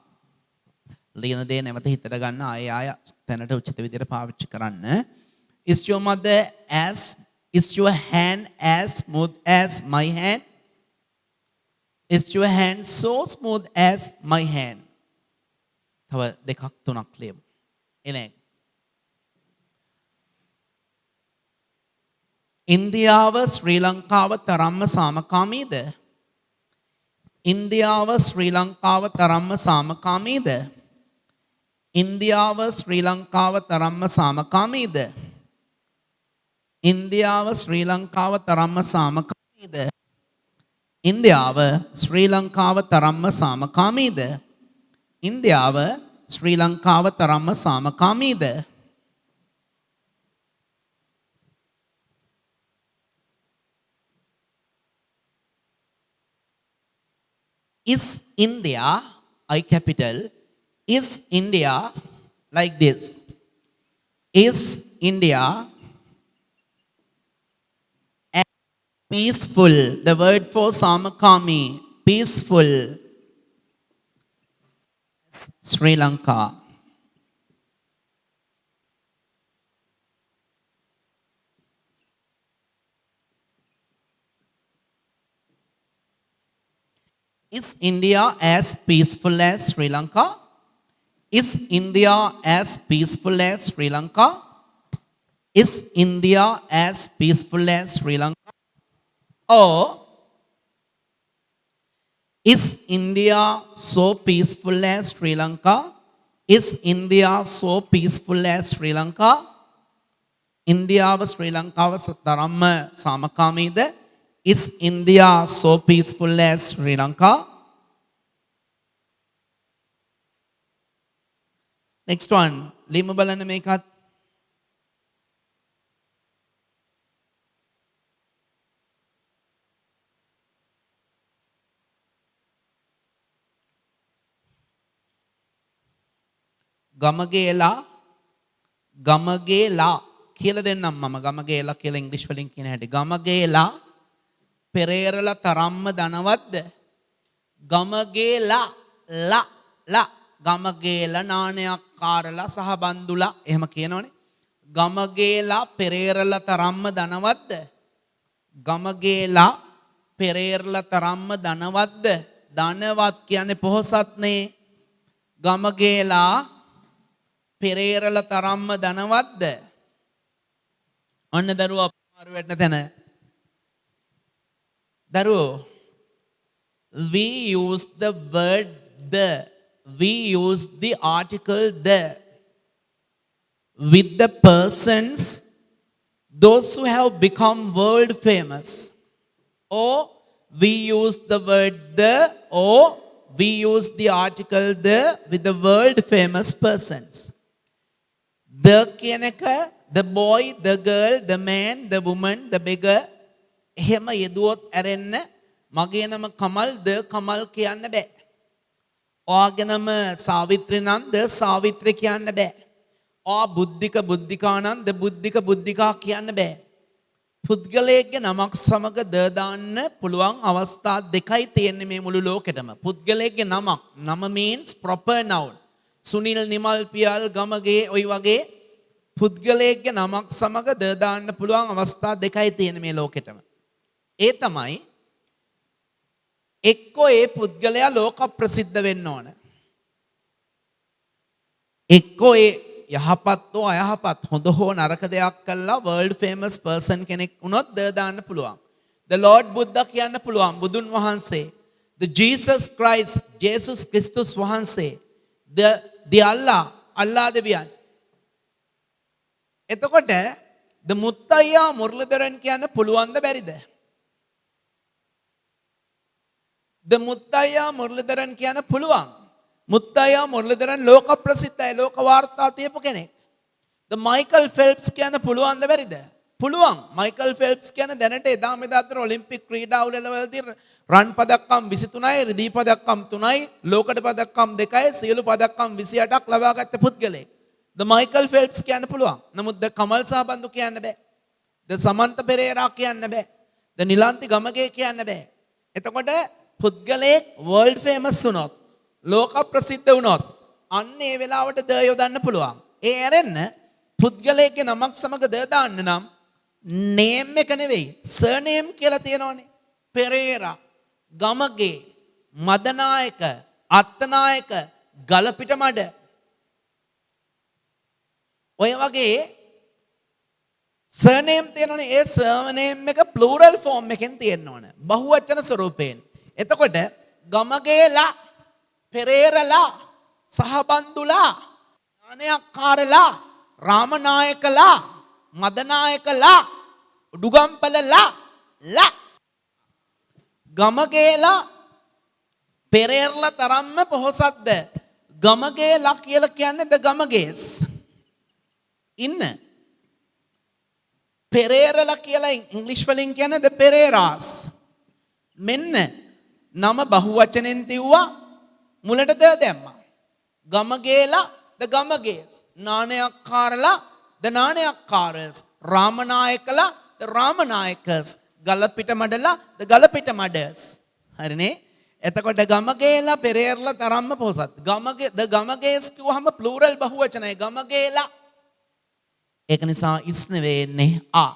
ලියන දේ නැවත හිතට ගන්න ආය තැනට උචිත විදිහට පාවිච්චි කරන්න. Is your mother as Is your hand as smooth as my hand? Is your hand so smooth as my hand? තව දෙකක් තුනක් ලියමු. එනේ. ඉන්දියාව ශ්‍රී ලංකාව තරම්ම සාමකාමීද? ඉන්දියාව ශ්‍රී ලංකාව තරම්ම සාමකාමීද? ඉන්දියාව ශ්‍රී ලංකාව තරම්ම සාමකාමීද? ඉන්දියාව ශ්‍රී ලංකාව තරම්ම සාමකාමීද? ඉන්දියාව ශ්‍රී ලංකාව තරම්ම සාමකාමීද? ඉන්දියාව ශ්‍රී ලංකාව තරම්ම සාමකාමීද? Is India, I capital, is India like this? Is India peaceful? The word for samakami, peaceful. Sri Lanka. Is India as peaceful as Sri Lanka? Is India as peaceful as Sri Lanka? Is India as peaceful as Sri Lanka? Or is India so peaceful as Sri Lanka? Is India so peaceful as Sri Lanka? India was Sri Lanka was Taramma Samakamida. Is India so peaceful as Sri Lanka? Next one. Limu balana mekat. ගමගේලා කියලා දෙන්නම් මම ගමගේලා කියලා ඉංග්‍රීසි වලින් කියන හැටි ගමගේලා පෙරේරලා තරම්ම ධනවත්ද ගමගේලා ලා ගමගේලා නානයක් කාරලා සහ බන්දුලා එහෙම කියනවනේ ගමගේලා පෙරේරලා තරම්ම ධනවත්ද ගමගේලා පෙරේරලා තරම්ම ධනවත්ද ධනවත් කියන්නේ පොහොසත්නේ ගමගේලා පෙරේරල තරම්ම ධනවත්ද ඔන්න දරුවෝ අපමාරු වෙන්න තැන දරුවෝ we use the word the we use the article the with the persons those who have become world famous or we use the word the or we use the article the with the world famous persons. The කියන එක the boy, the girl, the man, the woman, the beggar එහෙම යෙදුවොත් ඇරෙන්න මගේ නම Kamal the Kamal කියන්න බෑ. ඔයාගේ නම සාවිත්‍රි නම් the සාවිත්‍රි කියන්න බෑ. ඔයා බුද්ධිකා නම් the බුද්ධිකා කියන්න බෑ. පුද්ගලයෙක්ගේ නමක් සමග the දාන්න පුළුවන් අවස්ථා දෙකයි තියෙන්නේ මේ මුළු ලෝකෙටම. පුද්ගලයෙක්ගේ නම means proper noun. Sunil Nimal Piyal Gamage ඔයි වගේ පුද්ගලයෙක්ගේ නමක් සමග ද දාන්න පුළුවන් අවස්ථා දෙකයි තියෙන මේ ලෝකෙටම. ඒ තමයි එක්කෝ ඒ පුද්ගලයා ලෝක ප්‍රසිද්ධ වෙන්න ඕන. එක්කෝ ඒ යහපත් හෝ අයහපත් හොඳ හෝ නරක දෙයක් කළා world famous person කෙනෙක් වුණොත් ද දාන්න පුළුවන්. The Lord Buddha කියන්න පුළුවන් බුදුන් වහන්සේ. The Jesus Christ ජේසුස් ක්‍රිස්තුස් වහන්සේ. The Allah දෙවියන්. එතකොට the මුත්තයියා මුරලිදරන් කියන්න පුළුවන්ද බැරිද? the මුත්තයියා මුරලිදරන් කියන්න පුළුවන්. මුත්තයියා මුරලිදරන් ලෝක ප්‍රසිද්ධයි ලෝක වාර්තා තියපු කෙනෙක්. the Michael Phelps කියන්න පුළුවන්ද බැරිද? පුළුවන්. Michael Phelps කියන දැනට එදා මෙදා අතර ඔලිම්පික් ක්‍රීඩාවලවලදී රන් පදක්කම් 23යි රිදී පදක්කම් 3යි ලෝකඩ පදක්කම් 2යි සියලු පදක්කම් 28ක් ලබාගත් පුද්ගලයෙක්. the Michael Phelps කියන්න පුළුවන්. නමුත් the කමල් සහබන්දු කියන්න බෑ. the Samantha Pereira කියන්න බෑ. the නිලාන්ති ගමගේ කියන්න බෑ. එතකොට පුද්ගලයෙක් world famous වුණොත් ලෝක ප්‍රසිද්ධ වුණොත් අන්න ඒ වෙලාවට ද යොදන්න පුළුවන්. ඒ ඇරෙන්න පුද්ගලයෙක්ගේ නමක් සමග ද දාන්න නම් නේම් එක නෙවෙයි සර්නේම් කියලා තියෙනවනේ. පෙරේරා, ගමගේ, මදනායක, අත්තනායක, ගලපිට මඩ. ඔය වගේ සර්නේම් තියෙනවනේ. ඒ සර්නේම් එක ප්ලූරල් ෆෝම් එකෙන් තියෙන්න ඕන. බහුවචන ස්වරූපයෙන්. එතකොට ගමගේලා, පෙරේරලා, සහබන්දුලා, ඥානයක්කාරලා, රාමනායකලා, මදනායකලා, උඩුගම්පලලා ලා ගමගේලා පෙරේරලා තරම්ම පොහොසත්ද. ගමගේලා කියලා කියන්නේ ද ගමගේස් ඉන්න. පෙරේරලා කියලා ඉංග්‍රීසි වලින් කියන්නේ ද පෙරේරාස්. මෙන්න නම බහුවචනෙන් තියුවා මුලට ද දැම්මා. ගමගේලා ද ගමගේස්. නානයක්කාරලා ද නානයක්කාරස්. රාමනායකලා ද රාමනායකස්. ගලපිට මඩලා ද ගලපිට මඩස්. හරිනේ. එතකොට ගමගේලා පෙරේරලා තරම්ම පොහොසත්. ගමගේ ද ගමගේස් කිව්වහම ප්ලූරල් බහුවචනයි. ගමගේලා ඒක නිසා ඉස් නෙවෙයි එන්නේ ආ.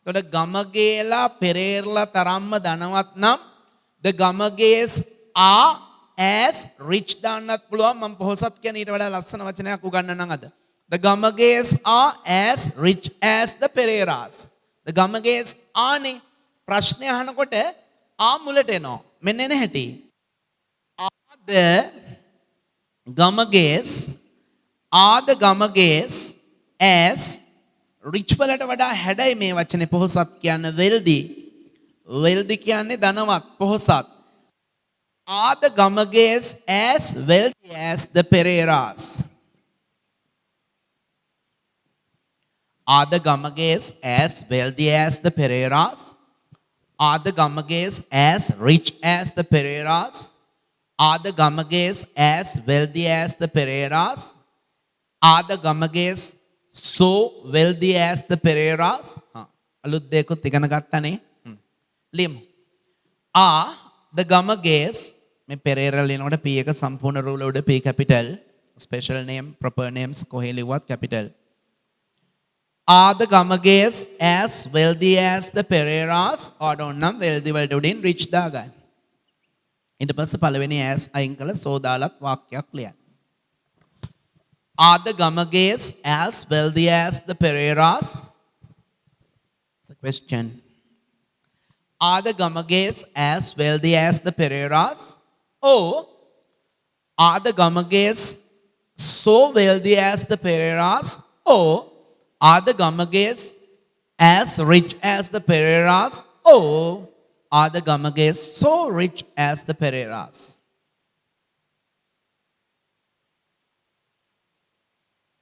එතකොට ගමගේලා පෙරේරලා තරම්ම ධනවත් නම් ද ගමගේස් ආ as rich දාන්නත් පුළුවන්. මම පොහොසත් කියන ඊට වඩා ලස්සන වචනයක් උගන්වන්නම් අද. The Gamages are as rich as the Pereiras. The Gamages ආනේ ප්‍රශ්නය අහනකොට ආ මුලට එනවා. මෙන්න එන හැටි. Are the Gamages as rich වලට වඩා හැඩයි මේ වචනේ පොහොසත් කියන්නේ wealthy. Wealthy කියන්නේ ධනවත් පොහොසත්. Are the Gamages as wealthy as the Pereiras? Are the Gamages as wealthy as the Pereiras? Are the Gamages as rich as the Pereiras? Are the Gamages as wealthy as the Pereiras? Are the Gamages so wealthy as the Pereiras? අලුත් දෙයක්ත් ඉගෙන ගත්තනේ. ලියමු. Are the Gamages මේ Perera ලියනකොට P එක සම්පූර්ණ රූල උඩ P capital, special name, proper names කොහේ ලිව්වත් capital. Are the Gamages as wealthy as the Pereiras? ඕඩොන්නම් wealthy වලට උඩින් rich දාගන්න. ඊට පස්සේ පළවෙනි as අයින් කළා සෝදාලත් වාක්‍යයක් ලියන්න. Are the Gamages as wealthy as the Pereiras? It's a question. Are the Gamages as wealthy as the Pereiras? Or are the Gamages so wealthy as the Pereiras? Or are the Gamages as rich as the Pereiras? Or are the Gamages so rich as the Pereiras?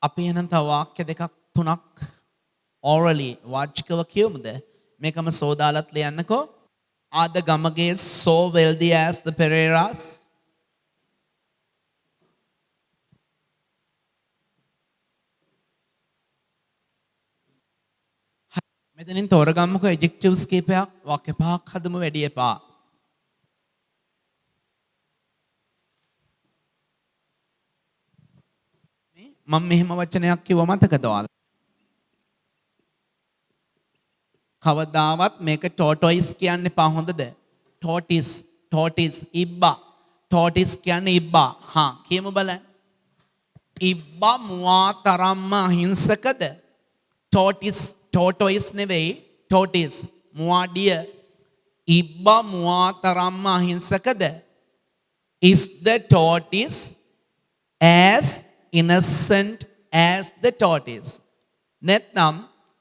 අපි එහෙනම් තව වාක්‍ය දෙකක් තුනක් orally වාචිකව කියමුද? මේකම සෝදාලත් ලියන්නකෝ. Are the Gamages so wealthy as the Pereiras? මෙතනින් තෝරගන්නකෝ adjectives කීපයක්. වාක්‍ය පහක් හදමු වැඩි එපා. මම මෙහෙම වචනයක් කිව්ව මතකද ඔයාලා? කවදාවත් මේක tortoise කියන්න එපා හොඳද? tortoise ඉබ්බා. tortoise කියන්නේ ඉබ්බා. කියමු බලන්න. ඉබ්බා මුවා තරම්ම අහිංසකද? tortoise නෙවෙයි tortoise. මුවා ඩිය. ඉබ්බා මුවා තරම්ම අහිංසකද? Is the tortoise as innocent as the tortoise? නැත්නම්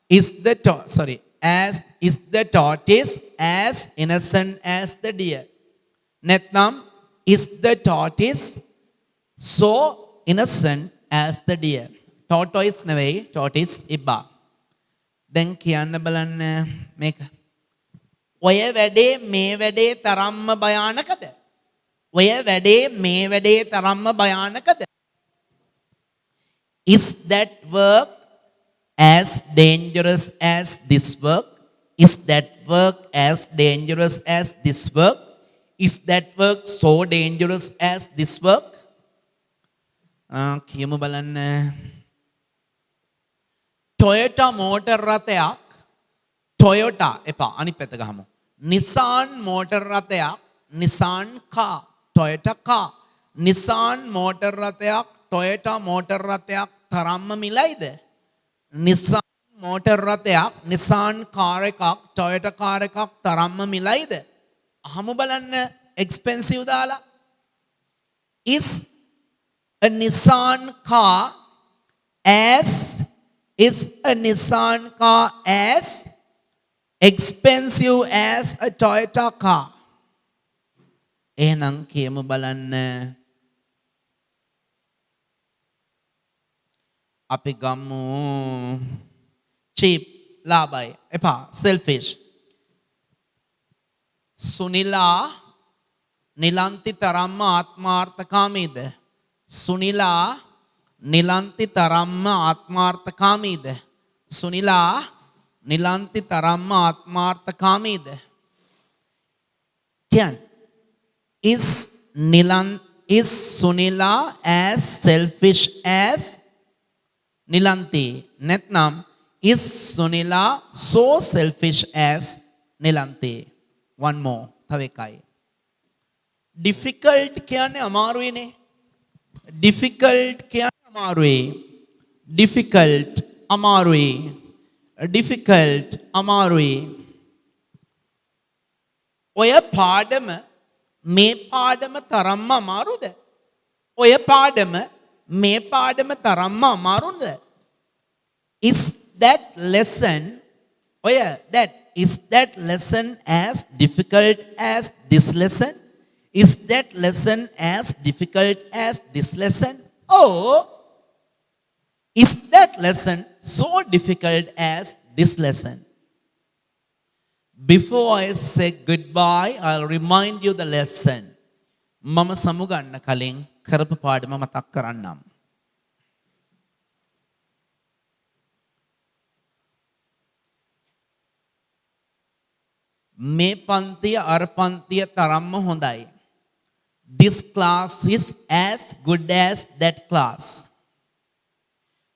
is the tortoise as innocent as the deer? නැත්නම් is the tortoise so innocent as the deer? tortoise නෙවෙයි tortoise ඉබ්බා. දැන් කියන්න බලන්න මේක. ඔය වැඩේ මේ වැඩේ තරම්ම භයානකද? ඔය වැඩේ මේ වැඩේ තරම්ම භයානකද? Is that work as dangerous as this work? Is that work as dangerous as this work? Is that work so dangerous as this work? කියමු බලන්න. Toyota motor රථයක් Toyota එපා අනිත් පැත්ත ගහමු. Nissan motor රථයක් Nissan car Toyota car Nissan motor රථයක් Toyota motor රථයක් තරම්ම මිලයිද? Nissan motor රථයක් Nissan car එකක් Toyota car එකක් තරම්ම මිලයිද? අහමු බලන්න expensive දාලා. Is a Nissan car as expensive as a Toyota car? එහෙනම් කියමු බලන්න. අපි ගමු cheap ලාභයි එපා selfish. සුනිලා නිලන්ති තරම්ම ආත්මාර්ථකාමීද? සුනිලා නිලන්ති තරම්ම ආත්මාර්ථකාමීද? සුනිලා නිලන්ති තරම්ම ආත්මාර්ථකාමීද? කියන්න. Is Sunila as selfish as Nilanti? නැත්නම් is Sunila so selfish as Nilanti? One more. තව එකයි. Difficult කියන්නේ අමාරුයිනේ. Difficult කියන්නේ අමාරුයි. Difficult අමාරුයි. Difficult අමාරුයි. ඔය පාඩම මේ පාඩම තරම්ම අමාරුද? ඔය පාඩම මේ පාඩම තරම්ම අමාරුද? Is that lesson is that lesson as difficult as this lesson? Is that lesson as difficult as this lesson? Or is that lesson so difficult as this lesson? Before I say goodbye, I'll remind you the lesson. මම සමුගන්න කලින් කරපු පාඩම මතක් කරන්නම්. මේ පන්තිය අර පන්තිය තරම්ම හොඳයි. This class is as good as that class.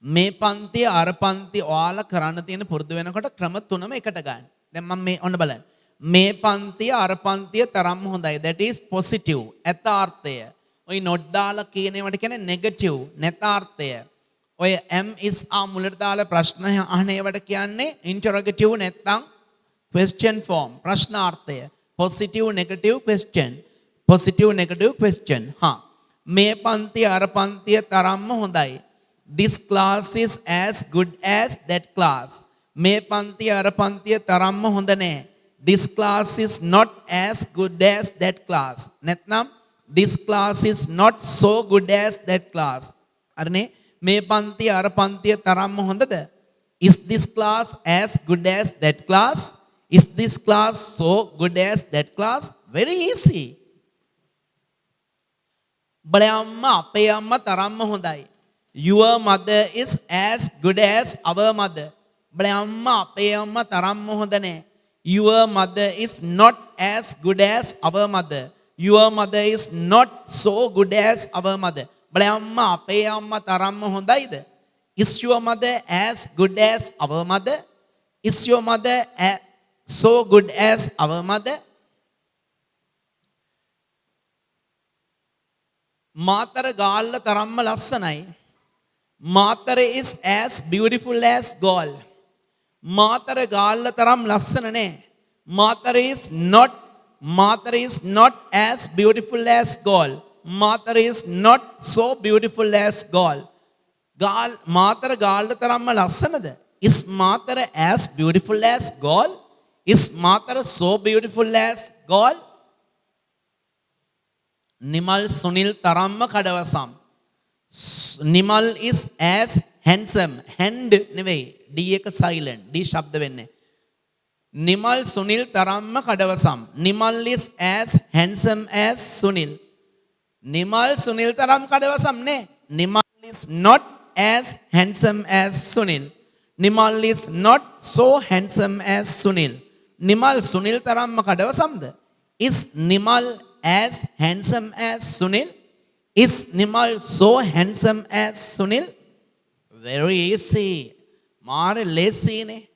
මේ පන්තිය අර පන්තිය ඔයාලා කරන්න තියෙන පුරුදු වෙනකොට ක්‍රම තුනම එකට ගන්න. දැන් මම මේ ඔන්න බලන්න. මේ පන්තිය අර පන්තිය තරම්ම හොඳයි. That is positive. යථාර්ථය. ඔය not දාලා කියන ඒවාට කියන්නේ negative. නැතාර්ථය. ඔය M is ආ මුලට දාලා ප්‍රශ්න අහන ඒවාට කියන්නේ interrogative නැත්නම් question form. ප්‍රශ්නාර්ථය. Positive negative question. Positive negative question. හා මේ පන්තිය අර පන්තිය තරම්ම හොඳයි. This class is as good as that class. මේ පන්තිය අර පන්තිය තරම්ම හොඳ නෑ. This class is not as good as that class. නැත්නම් this class is not so good as that class. අරනේ මේ පන්තිය අර පන්තිය තරම්ම හොඳද? Is this class as good as that class? Is this class so good as that class? Very easy. බලේ අම්මා අපේ අම්මා තරම්ම හොඳයි. Your mother is as good as our mother. බලේ අම්මා අපේ අම්මා තරම්ම හොඳ නෑ. Your mother is not as good as our mother. Your mother is not so good as our mother. බලේ අම්මා අපේ අම්මා තරම්ම හොඳයිද? Is your mother as good as our mother? Is your mother so good as our mother? Matara Galle තරම්ම ලස්සනයි. Matara is as beautiful as goal. Matara Galle තරම් ලස්සන නෑ. Matara is not as beautiful as goal. Matara is not so beautiful as goal. Matara Galle තරම්ම ලස්සනද? Is Matara as beautiful as goal? Is Matara so beautiful as goal? Nimal Sunil තරම්ම කඩවසම්. Nimal is as handsome. hand නෙවෙයි D එක silent. D ශබ්ද වෙන්නේ. නිමල් සුනිල් තරම්ම කඩවසම්. Nimal is as handsome as Sunil. Nimal Sunil තරම් කඩවසම් නේ. Nimal is not as handsome as Sunil. Nimal is not so handsome as Sunil. Nimal Sunil තරම්ම කඩවසම්ද? Is Nimal as handsome as Sunil? Is Nimal so handsome as Sunil? Very easy. මාර ලේසි නේ.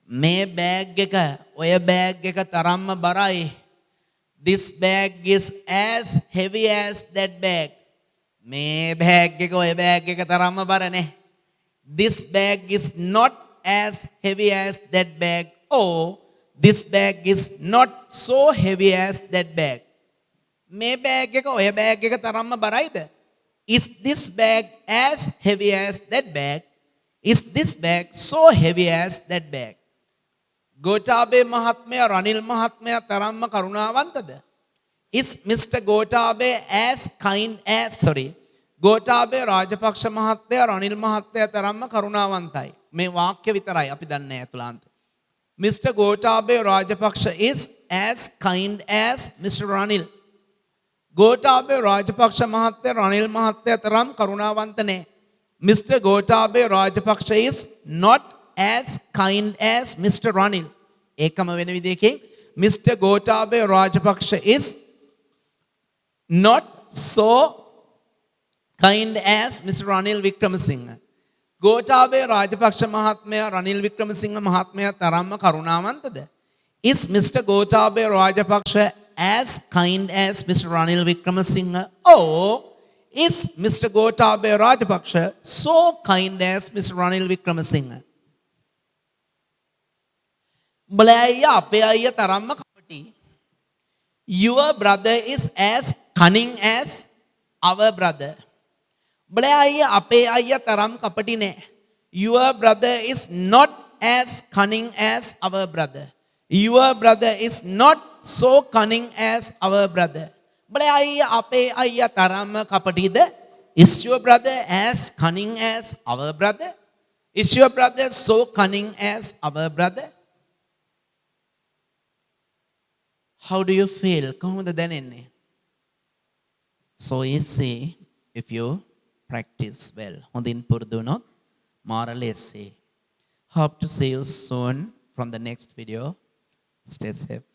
මේ බෑග් එක ඔය bag එක තරම්ම බරයි. This bag is as heavy as that bag. මේ බෑග් එක ඔය බෑග් එක තරම්ම බර නේ. This bag is not as heavy as that bag. Or this bag is not so heavy as that bag. මේ බෑග් එක ඔය බෑග් එක තරම්ම බරයිද? Is this bag as heavy as that bag? Is this bag so heavy as that bag? Gotabaya මහත්මයා රනිල් මහත්මයා තරම්ම කරුණාවන්තද? Is Mr. Gotabaya as kind as Gotabaya Rajapaksa මහත්තයා රනිල් මහත්තයා තරම්ම කරුණාවන්තයි. මේ වාක්‍ය විතරයි අපි දන්නේ අතුලාන්ත. Mr. Gotabaya Rajapaksa is as kind as Mr. Ranil. Gotabaya Rajapaksa මහත්තයා රනිල් මහත්තයා තරම් කරුණාවන්ත නැහැ. Mr. Gotabaya Rajapaksa is not as kind as Mr. Ranil. ඒකම වෙන විදිහකින් Mr. Gotabaya Rajapaksa is not so kind as Mr. Ranil Wickramasinghe. Gotabaya Rajapaksa මහත්මයා රනිල් වික්‍රමසිංහ මහත්මයා තරම්ම කරුණාවන්තද? Is Mr. Gotabaya Rajapaksa as kind as Mr. Ranil Wickramasinghe? Or is Mr. Gotabaya Rajapaksa so kind as Mr. Ranil Wickramasinghe? උඹලා අයියා අපේ අයියා තරම්ම කපටි. Your brother is as cunning as our brother. උඹලා අයියා අපේ අයියා තරම් කපටි නෑ. Your brother is not as cunning as our brother. Your brother is not so cunning as our brother. උඹලා අයියා අපේ අයියා තරම්ම කපටිද? Is your brother as cunning as our brother? Is your brother so cunning as our brother? How do you feel? කොහොමද දැනෙන්නේ? So easy if you practice well. හොඳින් පුරුදු වුණොත් මාර ලේසි. Hope to see you soon from the next video. Stay safe.